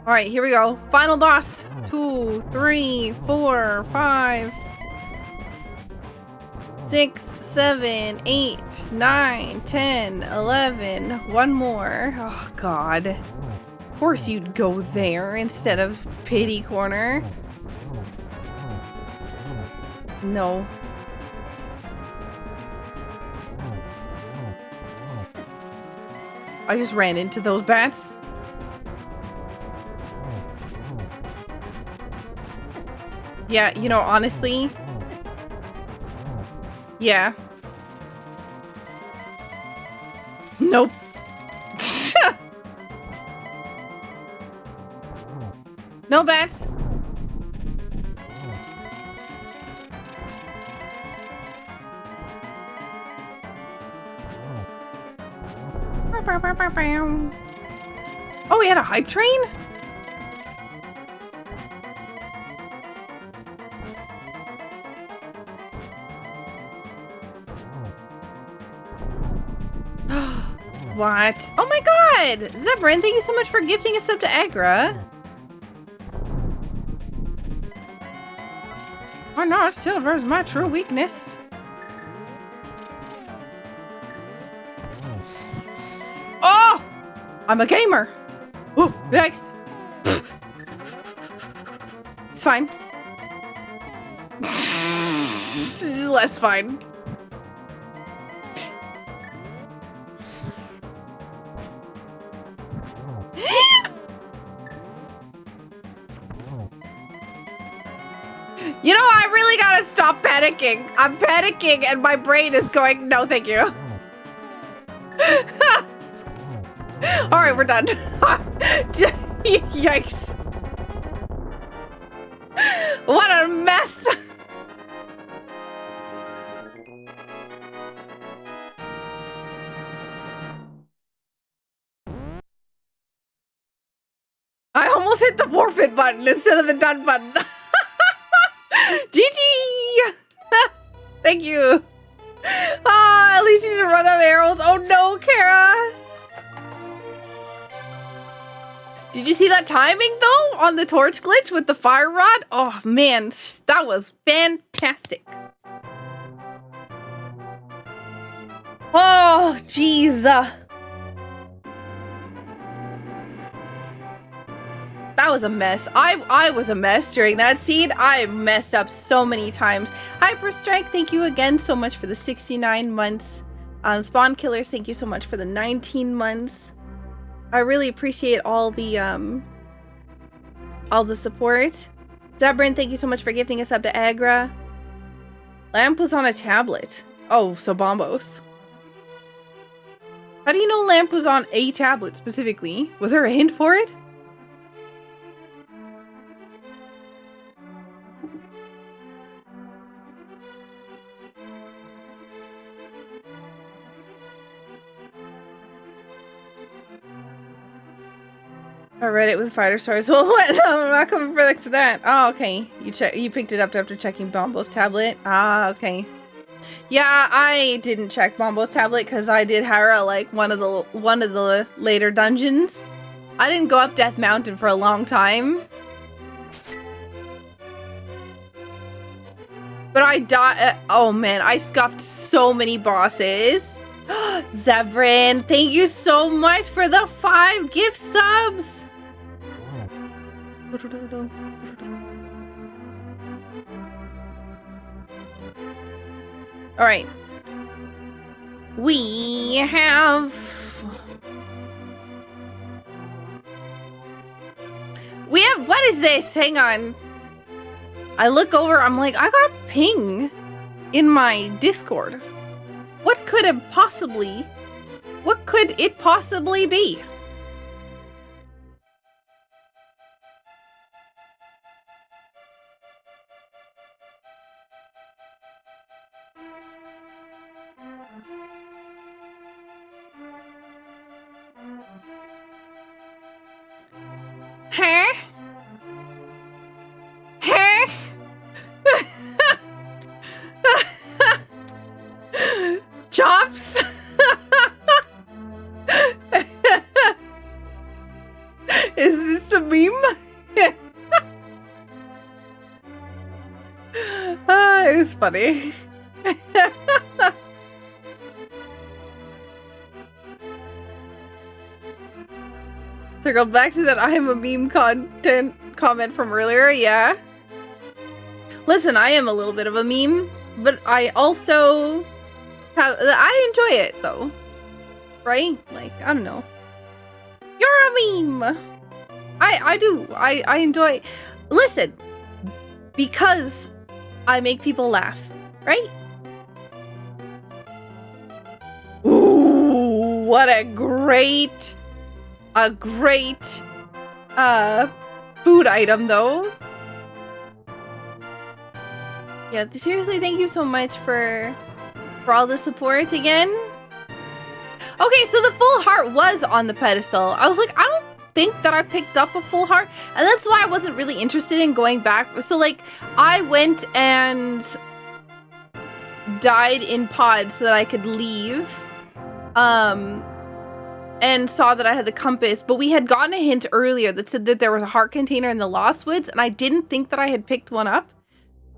All right, here we go. Final boss. 2, 3, 4, 5, 6, 7, 8, 9, 10, 11. One more. Oh, God. Of course you'd go there instead of pity corner. No. I just ran into those bats. Yeah, you know, honestly. Yeah. Nope. No bats. Oh, we had a hype train? What? Oh my god! Zebrin, thank you so much for gifting a sub to Agra. Why not? Silver is my true weakness. Oh! I'm a gamer. Ooh, yikes. It's fine. Less fine. You know, I really gotta stop panicking. I'm panicking and my brain is going, no, thank you. All right, we're done. Yikes. What a mess. I almost hit the forfeit button instead of the done button. GG! Thank you. At least you didn't run out of arrows. Oh no, Kara. Did you see that timing though on the torch glitch with the fire rod? Oh man, that was fantastic. Oh, jeez. That was a mess. I was a mess during that scene. I messed up so many times. Hyperstrike, thank you again so much for the 69 months. Spawn Killers, thank you so much for the 19 months. I really appreciate all the support. Zebrin, thank you so much for gifting us up to Agra. Lamp was on a tablet. Oh, so Bombos. How do you know Lamp was on a tablet specifically? Was there a hint for it? I read it with fighter stars. Well, what? I'm not coming for that. Oh, okay. You picked it up after checking Bombo's tablet. Ah, okay. Yeah, I didn't check Bombo's tablet because I did Hera like one of the later dungeons. I didn't go up Death Mountain for a long time. But I died. Oh man, I scuffed so many bosses. Zebrin, thank you so much for the 5 gift subs. All right. We have... What is this? Hang on. I look over, I'm like, I got ping in my Discord. What could it possibly be? Huh? Huh? Chops? Is this a meme? It was funny. Circle back to that I am a meme comment from earlier, yeah. Listen, I am a little bit of a meme, but I also I enjoy it though. Right? Like, I don't know. You're a meme. I do. I enjoy. Listen, because I make people laugh, right? Ooh, what a great food item though. Yeah, seriously, thank you so much for all the support again. Okay, so the full heart was on the pedestal. I was like, I don't think that I picked up a full heart, and that's why I wasn't really interested in going back. So like, I went and died in pods so that I could leave. And saw that I had the compass, but we had gotten a hint earlier that said that there was a heart container in the Lost Woods, and I didn't think that I had picked one up.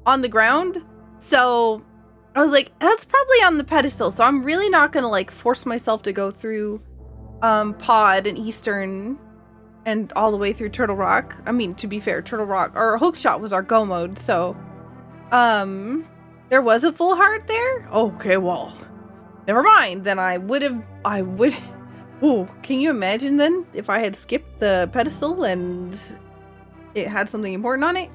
on the ground. So I was like, that's probably on the pedestal. So I'm really not gonna like force myself to go through Pod and Eastern and all the way through Turtle Rock. I mean, to be fair, Turtle Rock or Hookshot was our go mode. So there was a full heart there. Okay, well, never mind. Then I would. Oh, can you imagine then if I had skipped the pedestal and it had something important on it?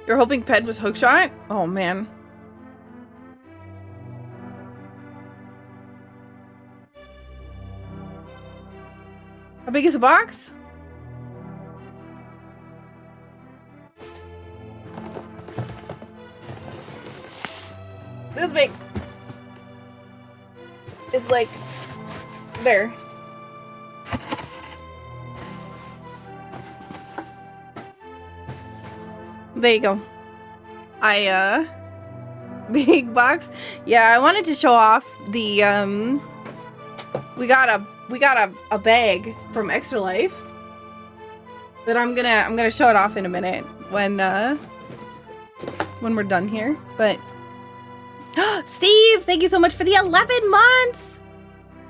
You're hoping Ped was Hookshot? Oh, man. How big is the box? This big. It's like there. There you go. Big box. Yeah, I wanted to show off the we got a bag from Extra Life. But I'm gonna show it off in a minute when we're done here. But Steve, thank you so much for the 11 months.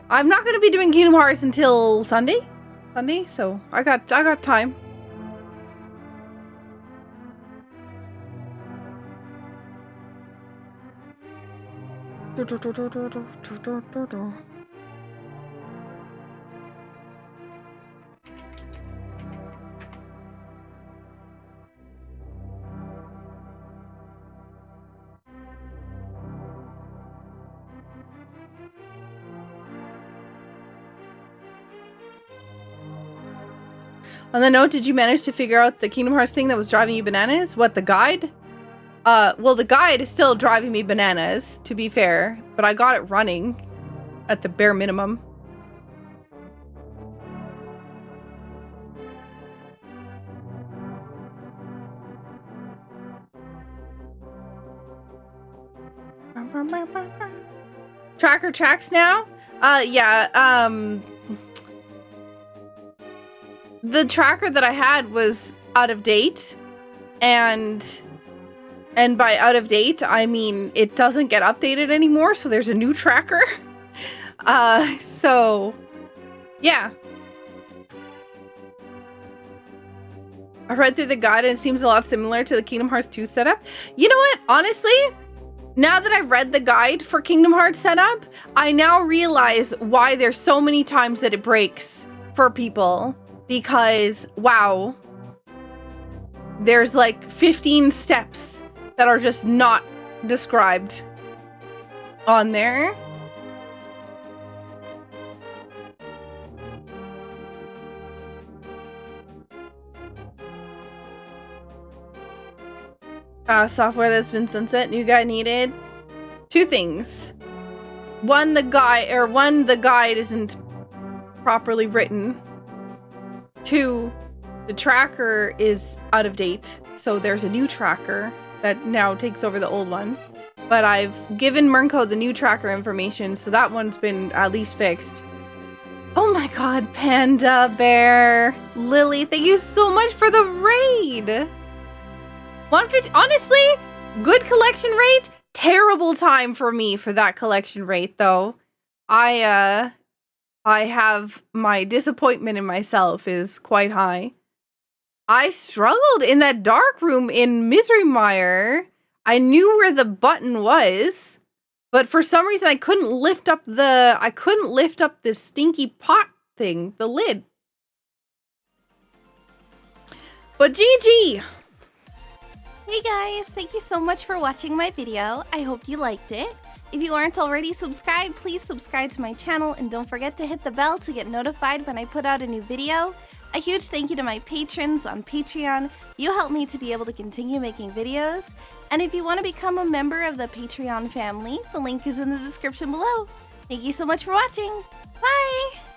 I'm not gonna be doing Kingdom Hearts until Sunday, so I got time. On the note, did you manage to figure out the Kingdom Hearts thing that was driving you bananas? What, the guide? Well, the guide is still driving me bananas, to be fair, but I got it running at the bare minimum. Tracker tracks now? Yeah, the tracker that I had was out of date, and by out of date, I mean it doesn't get updated anymore, so there's a new tracker. So, yeah. I read through the guide and it seems a lot similar to the Kingdom Hearts 2 setup. You know what? Honestly, now that I read the guide for Kingdom Hearts setup, I now realize why there's so many times that it breaks for people. Because, wow, there's like 15 steps that are just not described on there. Software that's been sunset, new guide needed. Two things. One, the guide isn't properly written. Two, the tracker is out of date, so there's a new tracker that now takes over the old one. But I've given Murnco the new tracker information, so that one's been at least fixed. Oh my god, Panda Bear. Lily, thank you so much for the raid. 150, honestly, good collection rate. Terrible time for me for that collection rate, though. I have my disappointment in myself is quite high. I struggled in that dark room in Misery Mire. I knew where the button was, but for some reason I couldn't lift up this stinky pot thing, the lid. But GG. Hey guys, thank you so much for watching my video. I hope you liked it. If you aren't already subscribed, please subscribe to my channel and don't forget to hit the bell to get notified when I put out a new video. A huge thank you to my patrons on Patreon. You help me to be able to continue making videos. And if you want to become a member of the Patreon family, the link is in the description below. Thank you so much for watching. Bye!